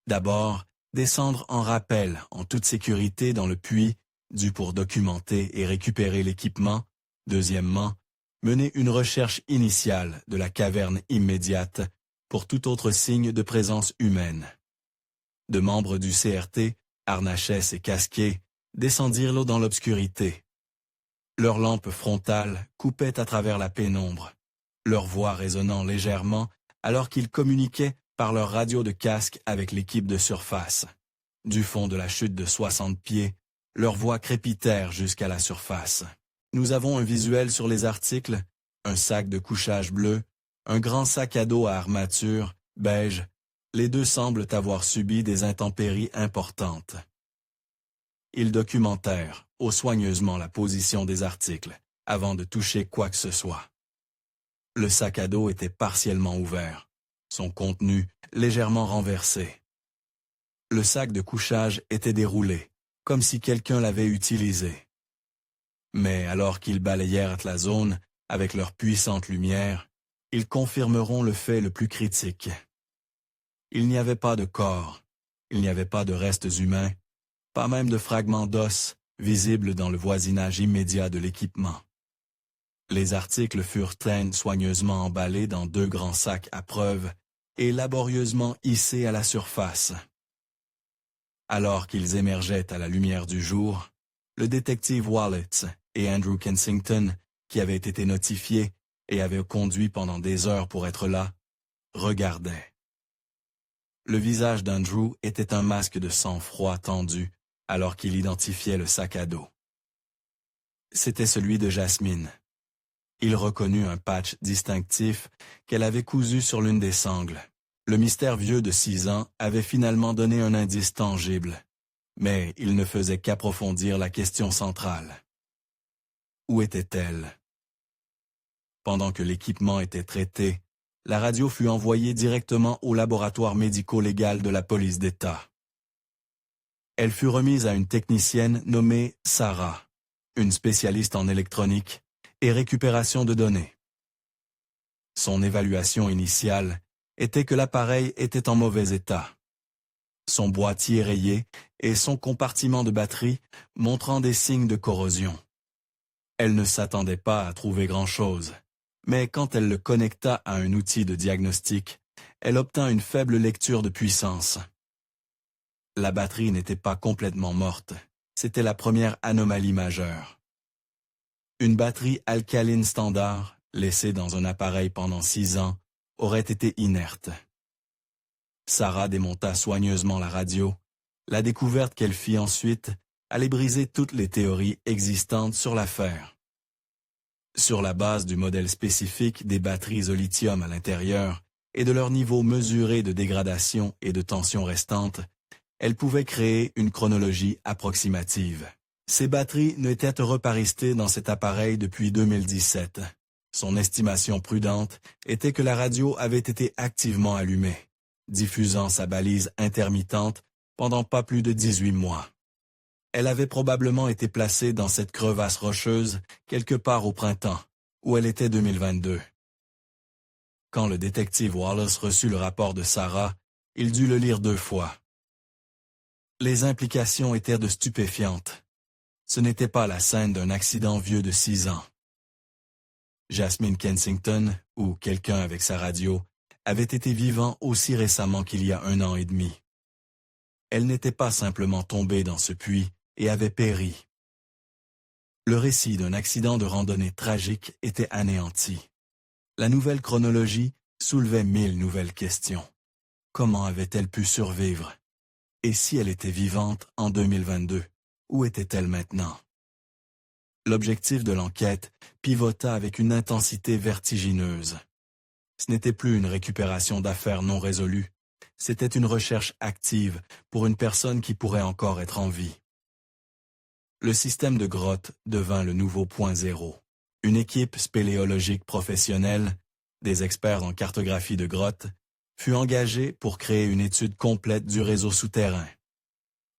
D'abord, descendre en rappel en toute sécurité dans le puits, dû pour documenter et récupérer l'équipement. Deuxièmement, mener une recherche initiale de la caverne immédiate pour tout autre signe de présence humaine. De membres du CRT, harnachés et casqués, descendirent l'eau dans l'obscurité. Leurs lampes frontales coupaient à travers la pénombre, leur voix résonnant légèrement alors qu'ils communiquaient par leur radio de casque avec l'équipe de surface. Du fond de la chute de 60 pieds, leurs voix crépitèrent jusqu'à la surface. Nous avons un visuel sur les articles, un sac de couchage bleu, un grand sac à dos à armature, beige. Les deux semblent avoir subi des intempéries importantes. Ils documentèrent soigneusement la position des articles, avant de toucher quoi que ce soit. Le sac à dos était partiellement ouvert, son contenu légèrement renversé. Le sac de couchage était déroulé, comme si quelqu'un l'avait utilisé. Mais alors qu'ils balayèrent la zone avec leur puissante lumière, ils confirmeront le fait le plus critique. Il n'y avait pas de corps, il n'y avait pas de restes humains, pas même de fragments d'os visibles dans le voisinage immédiat de l'équipement. Les articles furent soigneusement emballés dans 2 grands sacs à preuve et laborieusement hissés à la surface. Alors qu'ils émergeaient à la lumière du jour, le détective Wallace et Andrew Kensington, qui avaient été notifiés et avaient conduit pendant des heures pour être là, regardaient. Le visage d'Andrew était un masque de sang-froid tendu alors qu'il identifiait le sac à dos. C'était celui de Jasmine. Il reconnut un patch distinctif qu'elle avait cousu sur l'une des sangles. Le mystère vieux de 6 ans avait finalement donné un indice tangible, mais il ne faisait qu'approfondir la question centrale. Où était-elle? Pendant que l'équipement était traité, la radio fut envoyée directement au laboratoire médico-légal de la police d'État. Elle fut remise à une technicienne nommée Sarah, une spécialiste en électronique et récupération de données. Son évaluation initiale était que l'appareil était en mauvais état. Son boîtier rayé et son compartiment de batterie montrant des signes de corrosion. Elle ne s'attendait pas à trouver grand-chose, mais quand elle le connecta à un outil de diagnostic, elle obtint une faible lecture de puissance. La batterie n'était pas complètement morte, c'était la première anomalie majeure. Une batterie alcaline standard, laissée dans un appareil pendant 6 ans, aurait été inerte. Sarah démonta soigneusement la radio. La découverte qu'elle fit ensuite allait briser toutes les théories existantes sur l'affaire. Sur la base du modèle spécifique des batteries au lithium à l'intérieur et de leur niveau mesuré de dégradation et de tension restante, elle pouvait créer une chronologie approximative. Ces batteries n'étaient reparistées dans cet appareil depuis 2017. Son estimation prudente était que la radio avait été activement allumée, diffusant sa balise intermittente pendant pas plus de 18 mois. Elle avait probablement été placée dans cette crevasse rocheuse quelque part au printemps, où elle était 2022. Quand le détective Wallace reçut le rapport de Sarah, il dut le lire 2 fois. Les implications étaient de stupéfiantes. Ce n'était pas la scène d'un accident vieux de 6 ans. Jasmine Kensington, ou quelqu'un avec sa radio, avait été vivant aussi récemment qu'il y a 1 an et demi. Elle n'était pas simplement tombée dans ce puits et avait péri. Le récit d'un accident de randonnée tragique était anéanti. La nouvelle chronologie soulevait 1000 nouvelles questions. Comment avait-elle pu survivre? Et si elle était vivante en 2022, où était-elle maintenant? L'objectif de l'enquête pivota avec une intensité vertigineuse. Ce n'était plus une récupération d'affaires non résolues, c'était une recherche active pour une personne qui pourrait encore être en vie. Le système de grotte devint le nouveau point zéro. Une équipe spéléologique professionnelle, des experts en cartographie de grottes, fut engagée pour créer une étude complète du réseau souterrain.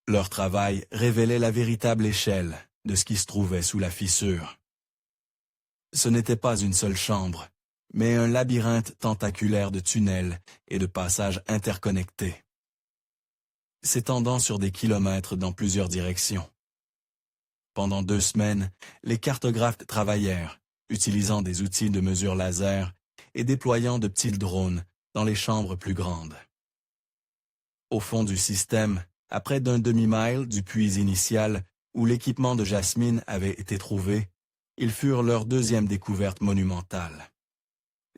Leur travail révélait la véritable échelle de ce qui se trouvait sous la fissure. Ce n'était pas une seule chambre, mais un labyrinthe tentaculaire de tunnels et de passages interconnectés, s'étendant sur des kilomètres dans plusieurs directions. Pendant 2 semaines, les cartographes travaillèrent, utilisant des outils de mesure laser et déployant de petits drones dans les chambres plus grandes. Au fond du système, à près d'un demi-mile du puits initial où l'équipement de Jasmine avait été trouvé, ils furent leur 2e découverte monumentale.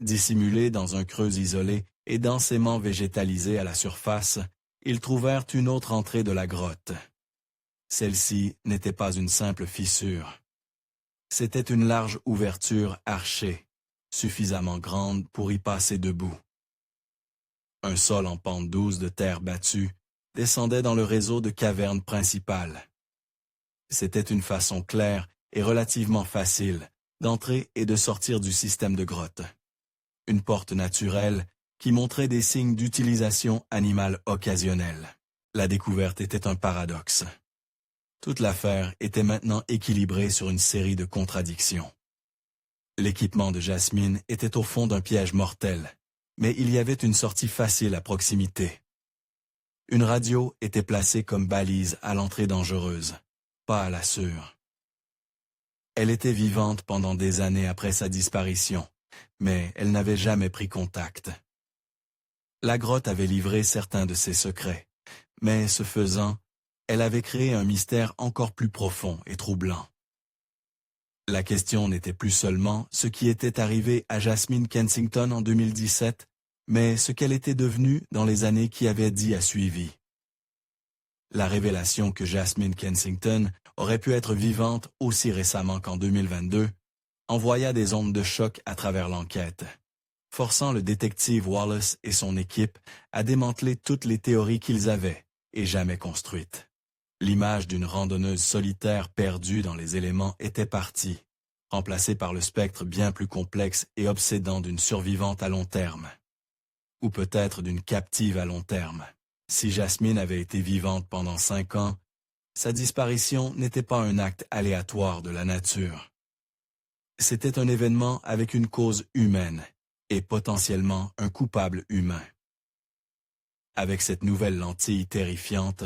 Dissimulés dans un creux isolé et densément végétalisé à la surface, ils trouvèrent une autre entrée de la grotte. Celle-ci n'était pas une simple fissure. C'était une large ouverture archée, suffisamment grande pour y passer debout. Un sol en pente douce de terre battue descendait dans le réseau de cavernes principales. C'était une façon claire et relativement facile d'entrer et de sortir du système de grotte. Une porte naturelle qui montrait des signes d'utilisation animale occasionnelle. La découverte était un paradoxe. Toute l'affaire était maintenant équilibrée sur une série de contradictions. L'équipement de Jasmine était au fond d'un piège mortel, mais il y avait une sortie facile à proximité. Une radio était placée comme balise à l'entrée dangereuse, pas à la sûre. Elle était vivante pendant des années après sa disparition, mais elle n'avait jamais pris contact. La grotte avait livré certains de ses secrets, mais ce faisant, elle avait créé un mystère encore plus profond et troublant. La question n'était plus seulement ce qui était arrivé à Jasmine Kensington en 2017, mais ce qu'elle était devenue dans les années qui avaient suivi. La révélation que Jasmine Kensington aurait pu être vivante aussi récemment qu'en 2022 envoya des ondes de choc à travers l'enquête, forçant le détective Wallace et son équipe à démanteler toutes les théories qu'ils avaient et jamais construites. L'image d'une randonneuse solitaire perdue dans les éléments était partie, remplacée par le spectre bien plus complexe et obsédant d'une survivante à long terme. Ou peut-être d'une captive à long terme. Si Jasmine avait été vivante pendant 5 ans, sa disparition n'était pas un acte aléatoire de la nature. C'était un événement avec une cause humaine et potentiellement un coupable humain. Avec cette nouvelle lentille terrifiante,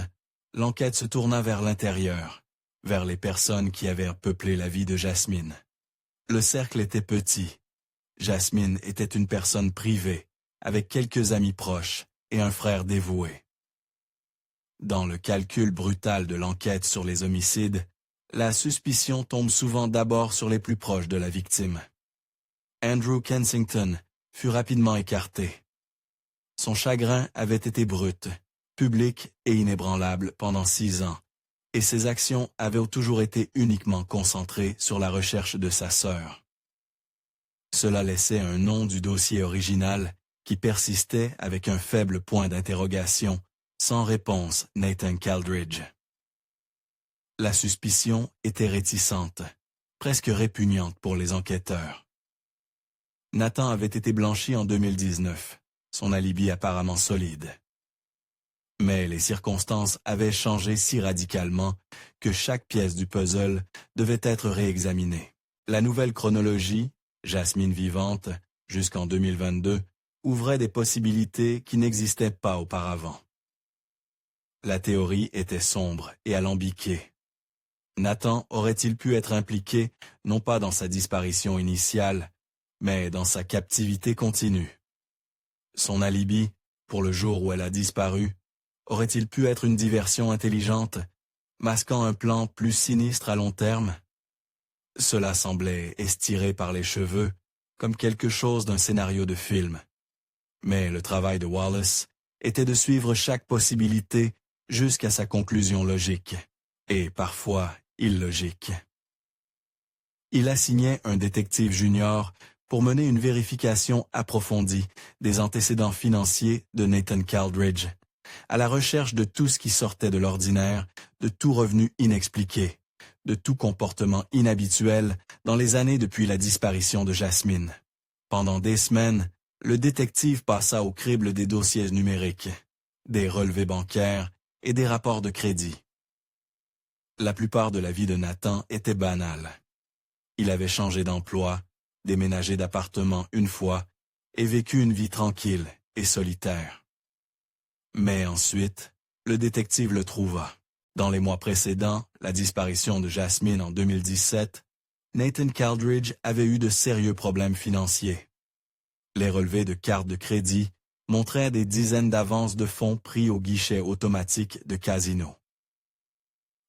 l'enquête se tourna vers l'intérieur, vers les personnes qui avaient peuplé la vie de Jasmine. Le cercle était petit. Jasmine était une personne privée, avec quelques amis proches et un frère dévoué. Dans le calcul brutal de l'enquête sur les homicides, la suspicion tombe souvent d'abord sur les plus proches de la victime. Andrew Kensington fut rapidement écarté. Son chagrin avait été brut, public et inébranlable pendant 6 ans, et ses actions avaient toujours été uniquement concentrées sur la recherche de sa sœur. Cela laissait un nom du dossier original qui persistait avec un faible point d'interrogation, sans réponse Nathan Caldridge. La suspicion était réticente, presque répugnante pour les enquêteurs. Nathan avait été blanchi en 2019, son alibi apparemment solide. Mais les circonstances avaient changé si radicalement que chaque pièce du puzzle devait être réexaminée. La nouvelle chronologie, Jasmine vivante, jusqu'en 2022, ouvrait des possibilités qui n'existaient pas auparavant. La théorie était sombre et alambiquée. Nathan aurait-il pu être impliqué, non pas dans sa disparition initiale, mais dans sa captivité continue? Son alibi, pour le jour où elle a disparu, aurait-il pu être une diversion intelligente, masquant un plan plus sinistre à long terme? Cela semblait estiré par les cheveux, comme quelque chose d'un scénario de film. Mais le travail de Wallace était de suivre chaque possibilité jusqu'à sa conclusion logique, et parfois illogique. Il assignait un détective junior pour mener une vérification approfondie des antécédents financiers de Nathan Caldridge, à la recherche de tout ce qui sortait de l'ordinaire, de tout revenu inexpliqué, de tout comportement inhabituel dans les années depuis la disparition de Jasmine. Pendant des semaines, le détective passa au crible des dossiers numériques, des relevés bancaires et des rapports de crédit. La plupart de la vie de Nathan était banale. Il avait changé d'emploi, déménagé d'appartement une fois et vécu une vie tranquille et solitaire. Mais ensuite, le détective le trouva. Dans les mois précédents, la disparition de Jasmine en 2017, Nathan Caldridge avait eu de sérieux problèmes financiers. Les relevés de cartes de crédit montraient des dizaines d'avances de fonds pris au guichet automatique de Casino.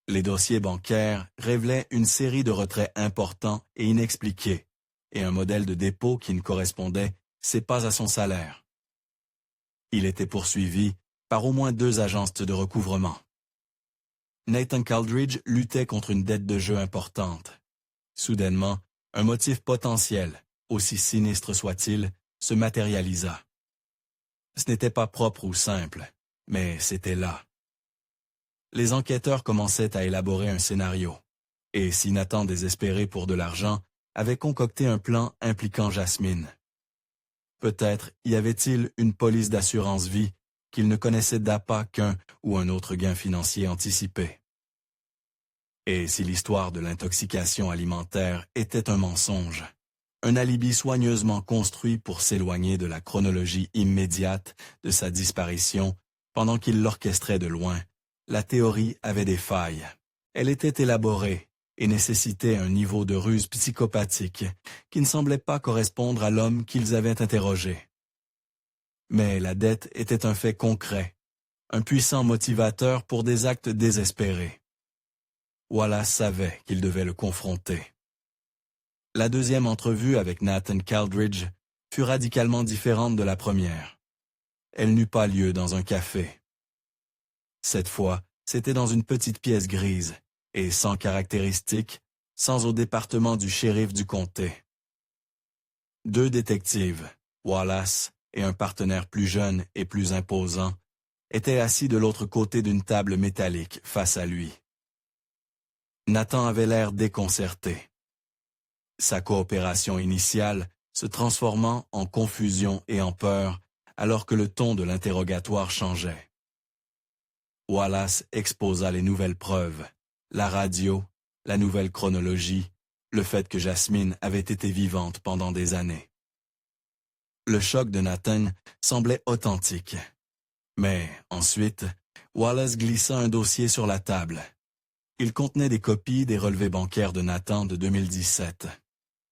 Les dossiers bancaires révélaient une série de retraits importants et inexpliqués, et un modèle de dépôt qui ne correspondait pas à son salaire. Il était poursuivi par au moins 2 agences de recouvrement. Nathan Caldridge luttait contre une dette de jeu importante. Soudainement, un motif potentiel, aussi sinistre soit-il, se matérialisa. Ce n'était pas propre ou simple, mais c'était là. Les enquêteurs commençaient à élaborer un scénario, et si Nathan, désespéré pour de l'argent, avait concocté un plan impliquant Jasmine. Peut-être y avait-il une police d'assurance vie qu'il ne connaissait d'appât qu'un ou un autre gain financier anticipé. Et si l'histoire de l'intoxication alimentaire était un mensonge, un alibi soigneusement construit pour s'éloigner de la chronologie immédiate de sa disparition pendant qu'il l'orchestrait de loin, la théorie avait des failles. Elle était élaborée et nécessitait un niveau de ruse psychopathique qui ne semblait pas correspondre à l'homme qu'ils avaient interrogé. Mais la dette était un fait concret, un puissant motivateur pour des actes désespérés. Wallace savait qu'il devait le confronter. La deuxième entrevue avec Nathan Caldridge fut radicalement différente de la première. Elle n'eut pas lieu dans un café. Cette fois, c'était dans une petite pièce grise, et sans caractéristiques, sans au département du shérif du comté. 2 détectives, Wallace et un partenaire plus jeune et plus imposant, étaient assis de l'autre côté d'une table métallique face à lui. Nathan avait l'air déconcerté. Sa coopération initiale se transformant en confusion et en peur alors que le ton de l'interrogatoire changeait. Wallace exposa les nouvelles preuves, la radio, la nouvelle chronologie, le fait que Jasmine avait été vivante pendant des années. Le choc de Nathan semblait authentique. Mais ensuite, Wallace glissa un dossier sur la table. Il contenait des copies des relevés bancaires de Nathan de 2017.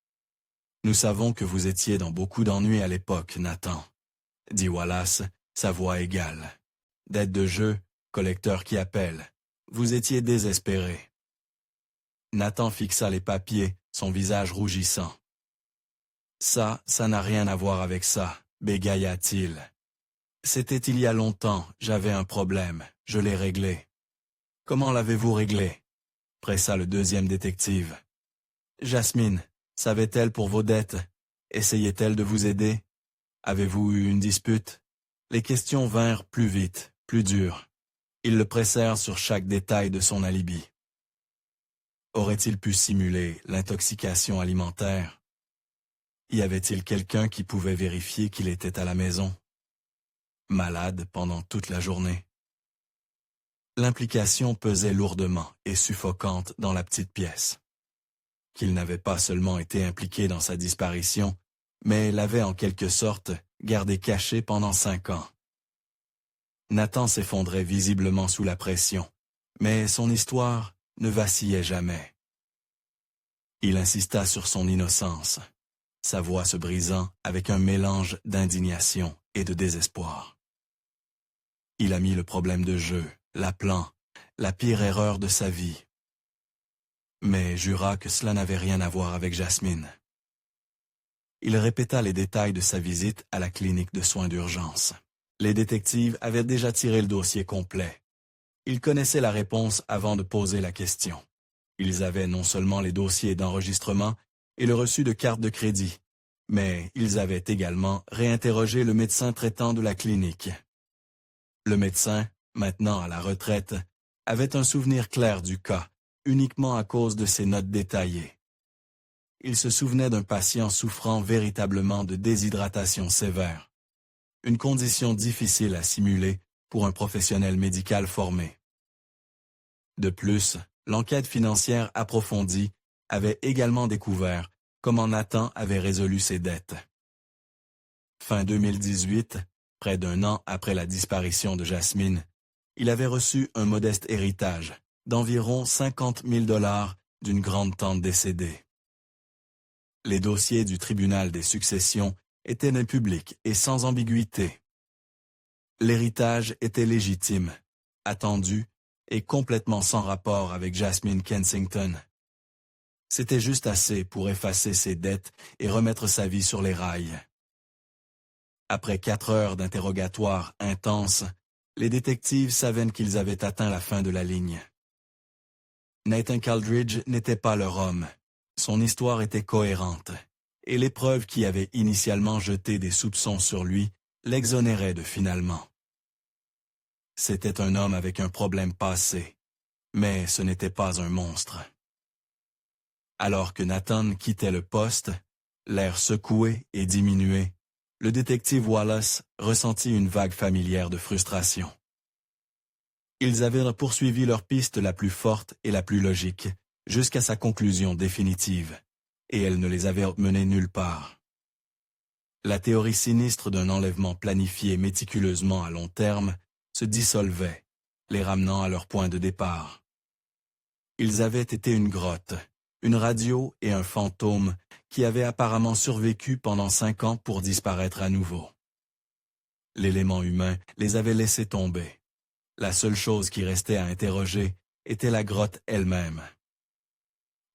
« Nous savons que vous étiez dans beaucoup d'ennuis à l'époque, Nathan, » dit Wallace, sa voix égale. « Dette de jeu, collecteur qui appelle. Vous étiez désespéré. » Nathan fixa les papiers, son visage rougissant. « Ça n'a rien à voir avec ça, » bégaya-t-il. « C'était il y a longtemps, j'avais un problème, je l'ai réglé. » « Comment l'avez-vous réglé ?» pressa le deuxième détective. « Jasmine, savait-elle pour vos dettes? Essayait-elle de vous aider? Avez-vous eu une dispute? » Les questions vinrent plus vite, plus dures. Ils le pressèrent sur chaque détail de son alibi. Aurait-il pu simuler l'intoxication alimentaire? Y avait-il quelqu'un qui pouvait vérifier qu'il était à la maison? Malade pendant toute la journée. L'implication pesait lourdement et suffocante dans la petite pièce. Qu'il n'avait pas seulement été impliqué dans sa disparition, mais l'avait en quelque sorte gardé caché pendant 5 ans. Nathan s'effondrait visiblement sous la pression, mais son histoire ne vacillait jamais. Il insista sur son innocence, sa voix se brisant avec un mélange d'indignation et de désespoir. Il a mis le problème de jeu, l'appelant la pire erreur de sa vie. Mais jura que cela n'avait rien à voir avec Jasmine. Il répéta les détails de sa visite à la clinique de soins d'urgence. Les détectives avaient déjà tiré le dossier complet. Ils connaissaient la réponse avant de poser la question. Ils avaient non seulement les dossiers d'enregistrement et le reçu de carte de crédit, mais ils avaient également réinterrogé le médecin traitant de la clinique. Le médecin, maintenant à la retraite, avait un souvenir clair du cas, uniquement à cause de ses notes détaillées. Il se souvenait d'un patient souffrant véritablement de déshydratation sévère, une condition difficile à simuler pour un professionnel médical formé. De plus, l'enquête financière approfondie avait également découvert comment Nathan avait résolu ses dettes. Fin 2018, près d'un an après la disparition de Jasmine, il avait reçu un modeste héritage d'environ 50 000 $ d'une grande-tante décédée. Les dossiers du tribunal des successions étaient d'un public et sans ambiguïté. L'héritage était légitime, attendu et complètement sans rapport avec Jasmine Kensington. C'était juste assez pour effacer ses dettes et remettre sa vie sur les rails. Après 4 heures d'interrogatoire intense, les détectives savaient qu'ils avaient atteint la fin de la ligne. Nathan Caldridge n'était pas leur homme. Son histoire était cohérente, et les preuves qui avaient initialement jeté des soupçons sur lui l'exonéraient de finalement. C'était un homme avec un problème passé, mais ce n'était pas un monstre. Alors que Nathan quittait le poste, l'air secoué et diminué, le détective Wallace ressentit une vague familière de frustration. Ils avaient poursuivi leur piste la plus forte et la plus logique, jusqu'à sa conclusion définitive, et elle ne les avait menés nulle part. La théorie sinistre d'un enlèvement planifié méticuleusement à long terme se dissolvait, les ramenant à leur point de départ. Ils avaient été une grotte, une radio et un fantôme qui avaient apparemment survécu pendant 5 ans pour disparaître à nouveau. L'élément humain les avait laissés tomber. La seule chose qui restait à interroger était la grotte elle-même.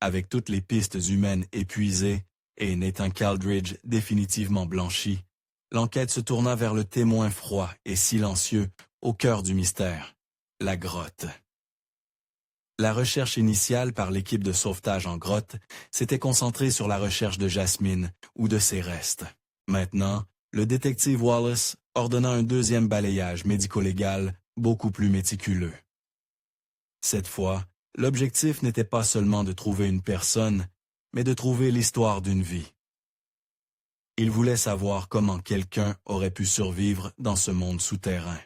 Avec toutes les pistes humaines épuisées et Nathan Caldridge définitivement blanchi, l'enquête se tourna vers le témoin froid et silencieux au cœur du mystère, la grotte. La recherche initiale par l'équipe de sauvetage en grotte s'était concentrée sur la recherche de Jasmine ou de ses restes. Maintenant, le détective Wallace ordonna un deuxième balayage médico-légal beaucoup plus méticuleux. Cette fois, l'objectif n'était pas seulement de trouver une personne, mais de trouver l'histoire d'une vie. Il voulait savoir comment quelqu'un aurait pu survivre dans ce monde souterrain.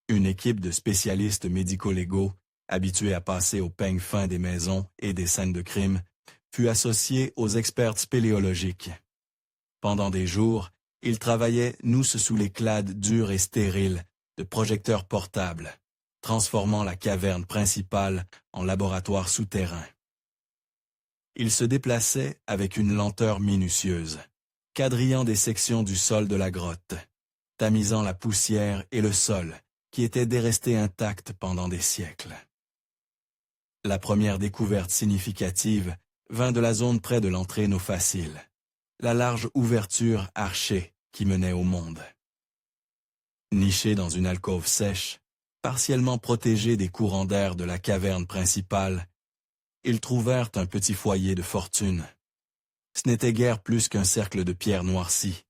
Une équipe de spécialistes médico-légaux, habitués à passer au peigne fin des maisons et des scènes de crime, fut associée aux experts spéléologiques. Pendant des jours, ils travaillaient nous sous les clades dures et stériles de projecteurs portables, transformant la caverne principale en laboratoire souterrain. Ils se déplaçaient avec une lenteur minutieuse, quadrillant des sections du sol de la grotte, tamisant la poussière et le sol, qui étaient restés intacts pendant des siècles. La première découverte significative vint de la zone près de l'entrée no facile, la large ouverture archée qui menait au monde. Nichés dans une alcôve sèche, partiellement protégés des courants d'air de la caverne principale, ils trouvèrent un petit foyer de fortune. Ce n'était guère plus qu'un cercle de pierres noircies,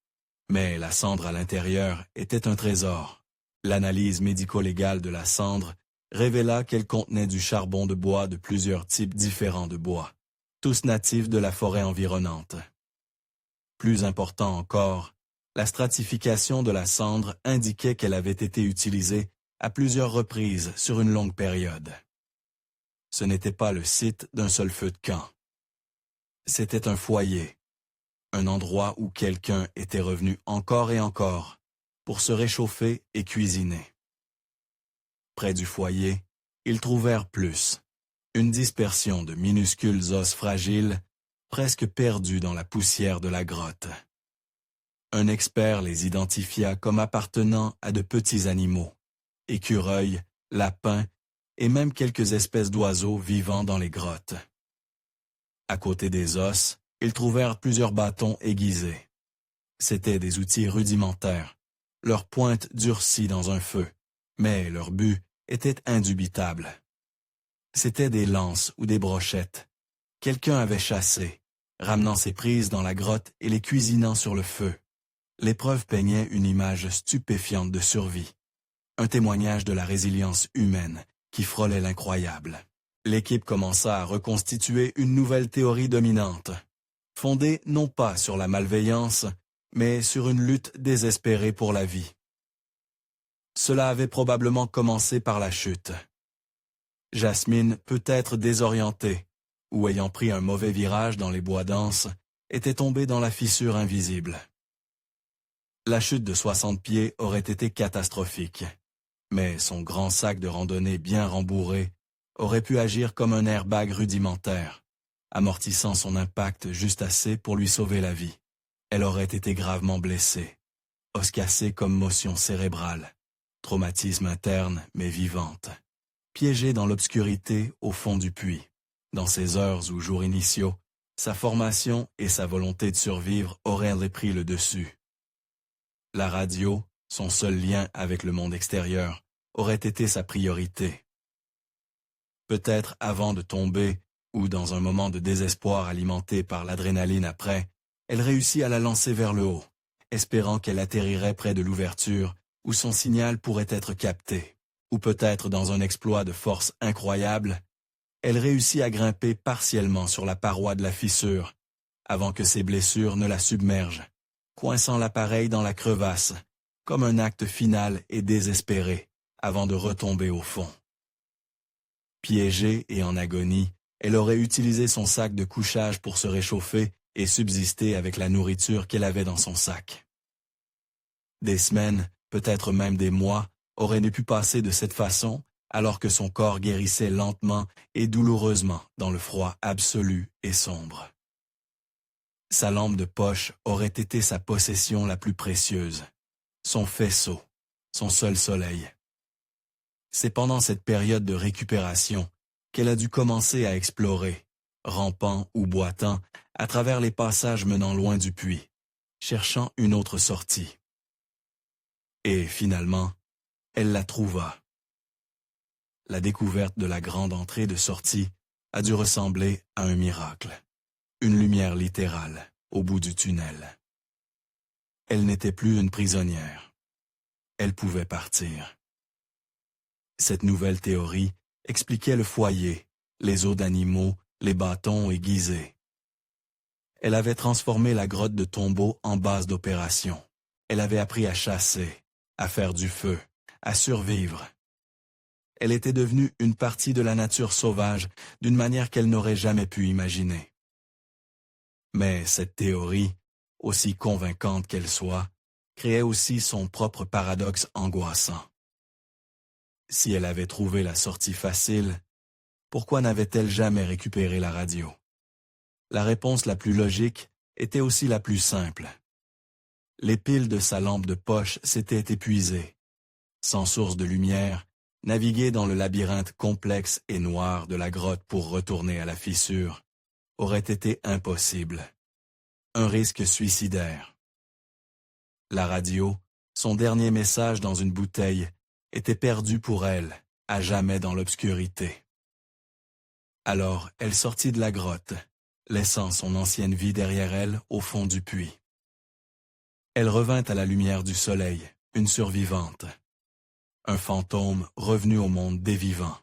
mais la cendre à l'intérieur était un trésor. L'analyse médico-légale de la cendre révéla qu'elle contenait du charbon de bois de plusieurs types différents de bois, tous natifs de la forêt environnante. Plus important encore, la stratification de la cendre indiquait qu'elle avait été utilisée à plusieurs reprises sur une longue période. Ce n'était pas le site d'un seul feu de camp. C'était un foyer, un endroit où quelqu'un était revenu encore et encore pour se réchauffer et cuisiner. Près du foyer, ils trouvèrent plus, Une dispersion de minuscules os fragiles, presque perdus dans la poussière de la grotte. Un expert les identifia comme appartenant à de petits animaux, écureuils, lapins et même quelques espèces d'oiseaux vivant dans les grottes. À côté des os, ils trouvèrent plusieurs bâtons aiguisés. C'étaient des outils rudimentaires, leurs pointes durcies dans un feu, mais leur but était indubitable. C'étaient des lances ou des brochettes. Quelqu'un avait chassé, ramenant ses prises dans la grotte et les cuisinant sur le feu. L'épreuve peignait une image stupéfiante de survie, un témoignage de la résilience humaine qui frôlait l'incroyable. L'équipe commença à reconstituer une nouvelle théorie dominante, fondée non pas sur la malveillance, mais sur une lutte désespérée pour la vie. Cela avait probablement commencé par la chute. Jasmine, peut-être désorientée, ou ayant pris un mauvais virage dans les bois denses, était tombée dans la fissure invisible. La chute de 60 pieds aurait été catastrophique, mais son grand sac de randonnée bien rembourré aurait pu agir comme un airbag rudimentaire, amortissant son impact juste assez pour lui sauver la vie. Elle aurait été gravement blessée, os cassés comme motion cérébrale, traumatisme interne mais vivante, piégée dans l'obscurité au fond du puits. Dans ces heures ou jours initiaux, sa formation et sa volonté de survivre auraient pris le dessus. La radio, son seul lien avec le monde extérieur, aurait été sa priorité. Peut-être avant de tomber, ou dans un moment de désespoir alimenté par l'adrénaline après, elle réussit à la lancer vers le haut, espérant qu'elle atterrirait près de l'ouverture où son signal pourrait être capté. Ou peut-être dans un exploit de force incroyable, elle réussit à grimper partiellement sur la paroi de la fissure, avant que ses blessures ne la submergent, coinçant l'appareil dans la crevasse, comme un acte final et désespéré, avant de retomber au fond. Piégée et en agonie, elle aurait utilisé son sac de couchage pour se réchauffer et subsister avec la nourriture qu'elle avait dans son sac. Des semaines, peut-être même des mois, auraient pu passer de cette façon, alors que son corps guérissait lentement et douloureusement dans le froid absolu et sombre. Sa lampe de poche aurait été sa possession la plus précieuse, son faisceau, son seul soleil. C'est pendant cette période de récupération qu'elle a dû commencer à explorer, rampant ou boitant, à travers les passages menant loin du puits, cherchant une autre sortie. Et finalement, elle la trouva. La découverte de la grande entrée de sortie a dû ressembler à un miracle, une lumière littérale au bout du tunnel. Elle n'était plus une prisonnière. Elle pouvait partir. Cette nouvelle théorie expliquait le foyer, les os d'animaux, les bâtons aiguisés. Elle avait transformé la grotte de tombeaux en base d'opération. Elle avait appris à chasser, à faire du feu, à survivre. Elle était devenue une partie de la nature sauvage d'une manière qu'elle n'aurait jamais pu imaginer. Mais cette théorie, aussi convaincante qu'elle soit, créait aussi son propre paradoxe angoissant. Si elle avait trouvé la sortie facile, pourquoi n'avait-elle jamais récupéré la radio? La réponse la plus logique était aussi la plus simple. Les piles de sa lampe de poche s'étaient épuisées. Sans source de lumière, naviguer dans le labyrinthe complexe et noir de la grotte pour retourner à la fissure aurait été impossible. Un risque suicidaire. La radio, son dernier message dans une bouteille, était perdu pour elle, à jamais dans l'obscurité. Alors elle sortit de la grotte, laissant son ancienne vie derrière elle au fond du puits. Elle revint à la lumière du soleil, une survivante. Un fantôme revenu au monde des vivants.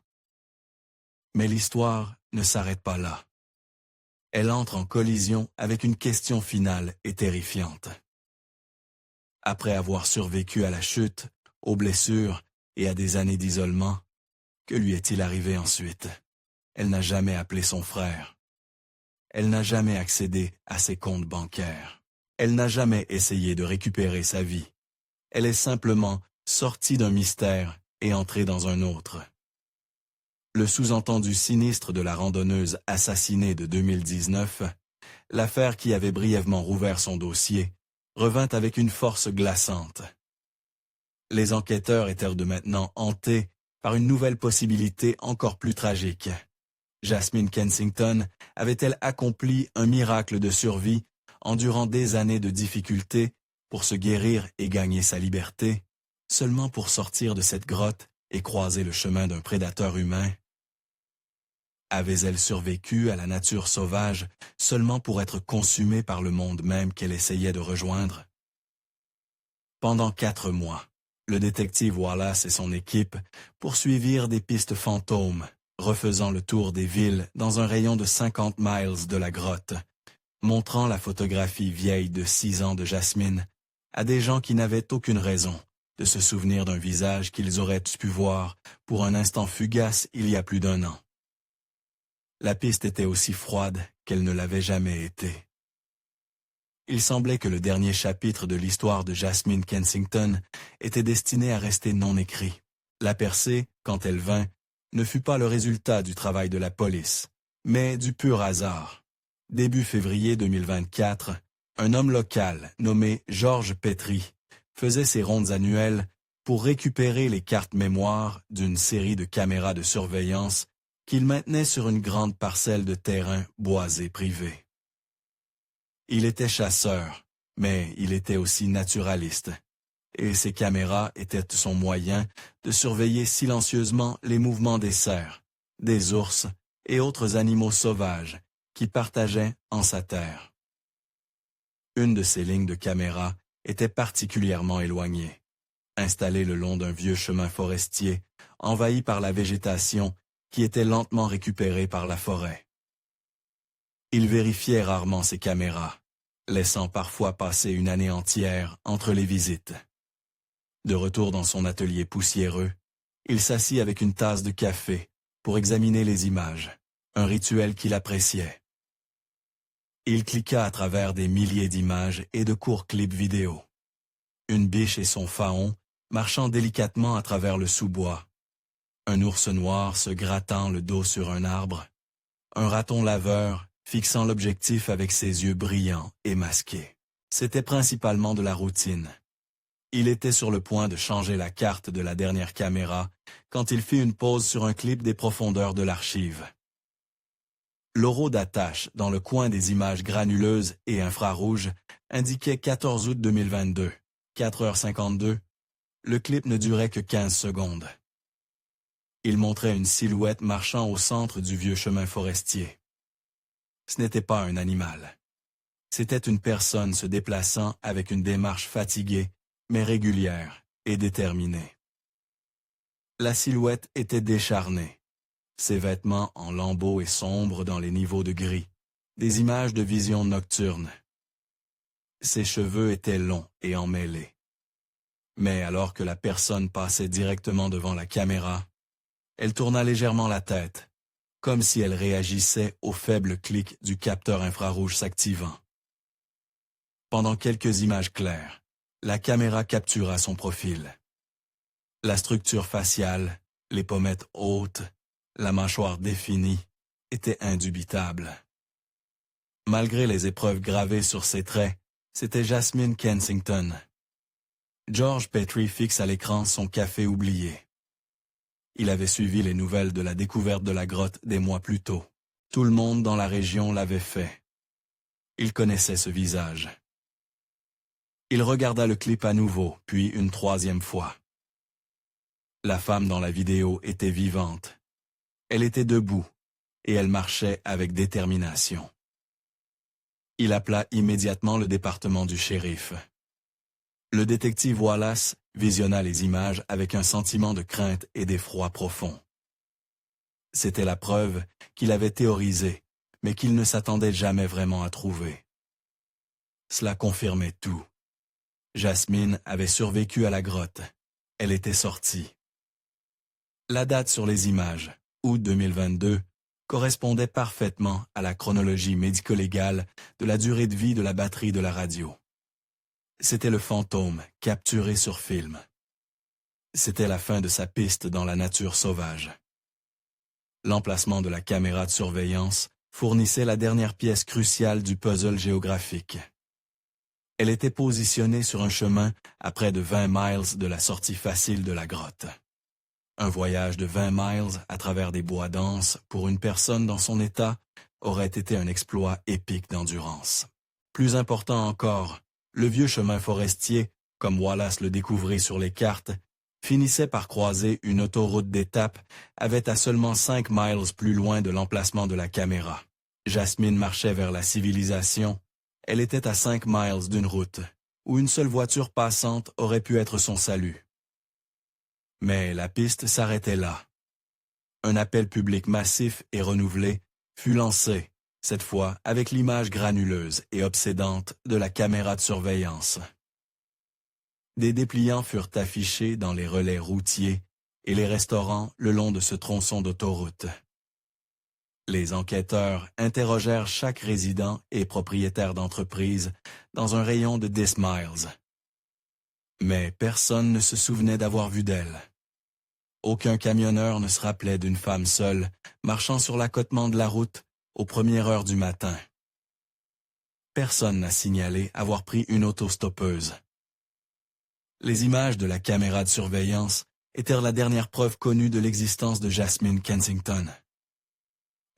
Mais l'histoire ne s'arrête pas là. Elle entre en collision avec une question finale et terrifiante. Après avoir survécu à la chute, aux blessures et à des années d'isolement, que lui est-il arrivé ensuite? Elle n'a jamais appelé son frère. Elle n'a jamais accédé à ses comptes bancaires. Elle n'a jamais essayé de récupérer sa vie. Elle est simplement sortie d'un mystère et entrée dans un autre. Le sous-entendu sinistre de la randonneuse assassinée de 2019, l'affaire qui avait brièvement rouvert son dossier, revint avec une force glaçante. Les enquêteurs étaient de maintenant hantés par une nouvelle possibilité encore plus tragique. Jasmine Kensington avait-elle accompli un miracle de survie, endurant des années de difficultés pour se guérir et gagner sa liberté, seulement pour sortir de cette grotte et croiser le chemin d'un prédateur humain? Avait-elle survécu à la nature sauvage seulement pour être consumée par le monde même qu'elle essayait de rejoindre? Pendant 4 mois, le détective Wallace et son équipe poursuivirent des pistes fantômes, refaisant le tour des villes dans un rayon de 50 miles de la grotte, montrant la photographie vieille de 6 ans de Jasmine à des gens qui n'avaient aucune raison de se souvenir d'un visage qu'ils auraient pu voir pour un instant fugace il y a plus d'1 an. La piste était aussi froide qu'elle ne l'avait jamais été. Il semblait que le dernier chapitre de l'histoire de Jasmine Kensington était destiné à rester non écrit. La percée, quand elle vint, ne fut pas le résultat du travail de la police, mais du pur hasard. Début février 2024, un homme local nommé George Petrie faisait ses rondes annuelles pour récupérer les cartes mémoire d'une série de caméras de surveillance qu'il maintenait sur une grande parcelle de terrain boisé privé. Il était chasseur, mais il était aussi naturaliste, et ses caméras étaient son moyen de surveiller silencieusement les mouvements des cerfs, des ours et autres animaux sauvages qui partageaient en sa terre. Une de ces lignes de caméras était particulièrement éloignée, installée le long d'un vieux chemin forestier envahi par la végétation qui était lentement récupérée par la forêt. Il vérifiait rarement ses caméras, laissant parfois passer une année entière entre les visites. De retour dans son atelier poussiéreux, il s'assit avec une tasse de café pour examiner les images, un rituel qu'il appréciait. Il cliqua à travers des milliers d'images et de courts clips vidéo. Une biche et son faon marchant délicatement à travers le sous-bois, un ours noir se grattant le dos sur un arbre, un raton laveur fixant l'objectif avec ses yeux brillants et masqués. C'était principalement de la routine. Il était sur le point de changer la carte de la dernière caméra quand il fit une pause sur un clip des profondeurs de l'archive. L'euro d'attache dans le coin des images granuleuses et infrarouges indiquait 14 août 2022, 4h52. Le clip ne durait que 15 secondes. Il montrait une silhouette marchant au centre du vieux chemin forestier. Ce n'était pas un animal. C'était une personne se déplaçant avec une démarche fatiguée, mais régulière et déterminée. La silhouette était décharnée, ses vêtements en lambeaux et sombres dans les niveaux de gris, des images de vision nocturne. Ses cheveux étaient longs et emmêlés. Mais alors que la personne passait directement devant la caméra, elle tourna légèrement la tête, comme si elle réagissait au faible clic du capteur infrarouge s'activant. Pendant quelques images claires, la caméra captura son profil. La structure faciale, les pommettes hautes, la mâchoire définie, étaient indubitables. Malgré les épreuves gravées sur ses traits, c'était Jasmine Kensington. George Petrie fixe à l'écran son café oublié. Il avait suivi les nouvelles de la découverte de la grotte des mois plus tôt. Tout le monde dans la région l'avait fait. Il connaissait ce visage. Il regarda le clip à nouveau, puis une 3e fois. La femme dans la vidéo était vivante. Elle était debout, et elle marchait avec détermination. Il appela immédiatement le département du shérif. Le détective Wallace visionna les images avec un sentiment de crainte et d'effroi profond. C'était la preuve qu'il avait théorisée, mais qu'il ne s'attendait jamais vraiment à trouver. Cela confirmait tout. Jasmine avait survécu à la grotte. Elle était sortie. La date sur les images, août 2022, correspondait parfaitement à la chronologie médico-légale de la durée de vie de la batterie de la radio. C'était le fantôme capturé sur film. C'était la fin de sa piste dans la nature sauvage. L'emplacement de la caméra de surveillance fournissait la dernière pièce cruciale du puzzle géographique. Elle était positionnée sur un chemin à près de 20 miles de la sortie facile de la grotte. Un voyage de 20 miles à travers des bois denses pour une personne dans son état aurait été un exploit épique d'endurance. Plus important encore, le vieux chemin forestier, comme Wallace le découvrit sur les cartes, finissait par croiser une autoroute d'étape avait à seulement 5 miles plus loin de l'emplacement de la caméra. Jasmine marchait vers la civilisation. Elle était à 5 miles d'une route, où une seule voiture passante aurait pu être son salut. Mais la piste s'arrêtait là. Un appel public massif et renouvelé fut lancé, cette fois avec l'image granuleuse et obsédante de la caméra de surveillance. Des dépliants furent affichés dans les relais routiers et les restaurants le long de ce tronçon d'autoroute. Les enquêteurs interrogèrent chaque résident et propriétaire d'entreprise dans un rayon de 10 miles. Mais personne ne se souvenait d'avoir vu d'elle. Aucun camionneur ne se rappelait d'une femme seule, marchant sur l'accotement de la route aux premières heures du matin. Personne n'a signalé avoir pris une autostoppeuse. Les images de la caméra de surveillance étaient la dernière preuve connue de l'existence de Jasmine Kensington.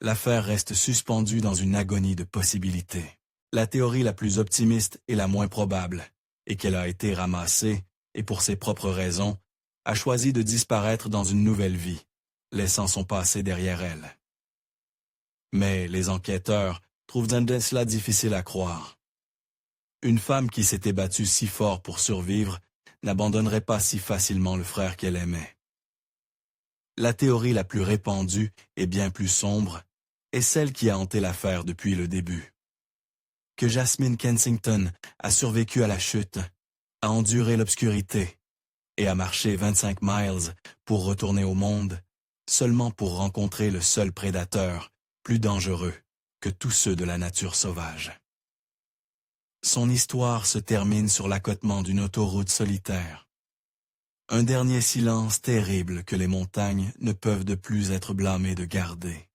L'affaire reste suspendue dans une agonie de possibilités. La théorie la plus optimiste et la moins probable est qu'elle a été ramassée et pour ses propres raisons, a choisi de disparaître dans une nouvelle vie, laissant son passé derrière elle. Mais les enquêteurs trouvent cela difficile à croire. Une femme qui s'était battue si fort pour survivre n'abandonnerait pas si facilement le frère qu'elle aimait. La théorie la plus répandue et bien plus sombre est celle qui a hanté l'affaire depuis le début. Que Jasmine Kensington a survécu à la chute, a enduré l'obscurité et a marché 25 miles pour retourner au monde, seulement pour rencontrer le seul prédateur plus dangereux que tous ceux de la nature sauvage. Son histoire se termine sur l'accotement d'une autoroute solitaire. Un dernier silence terrible que les montagnes ne peuvent de plus être blâmées de garder.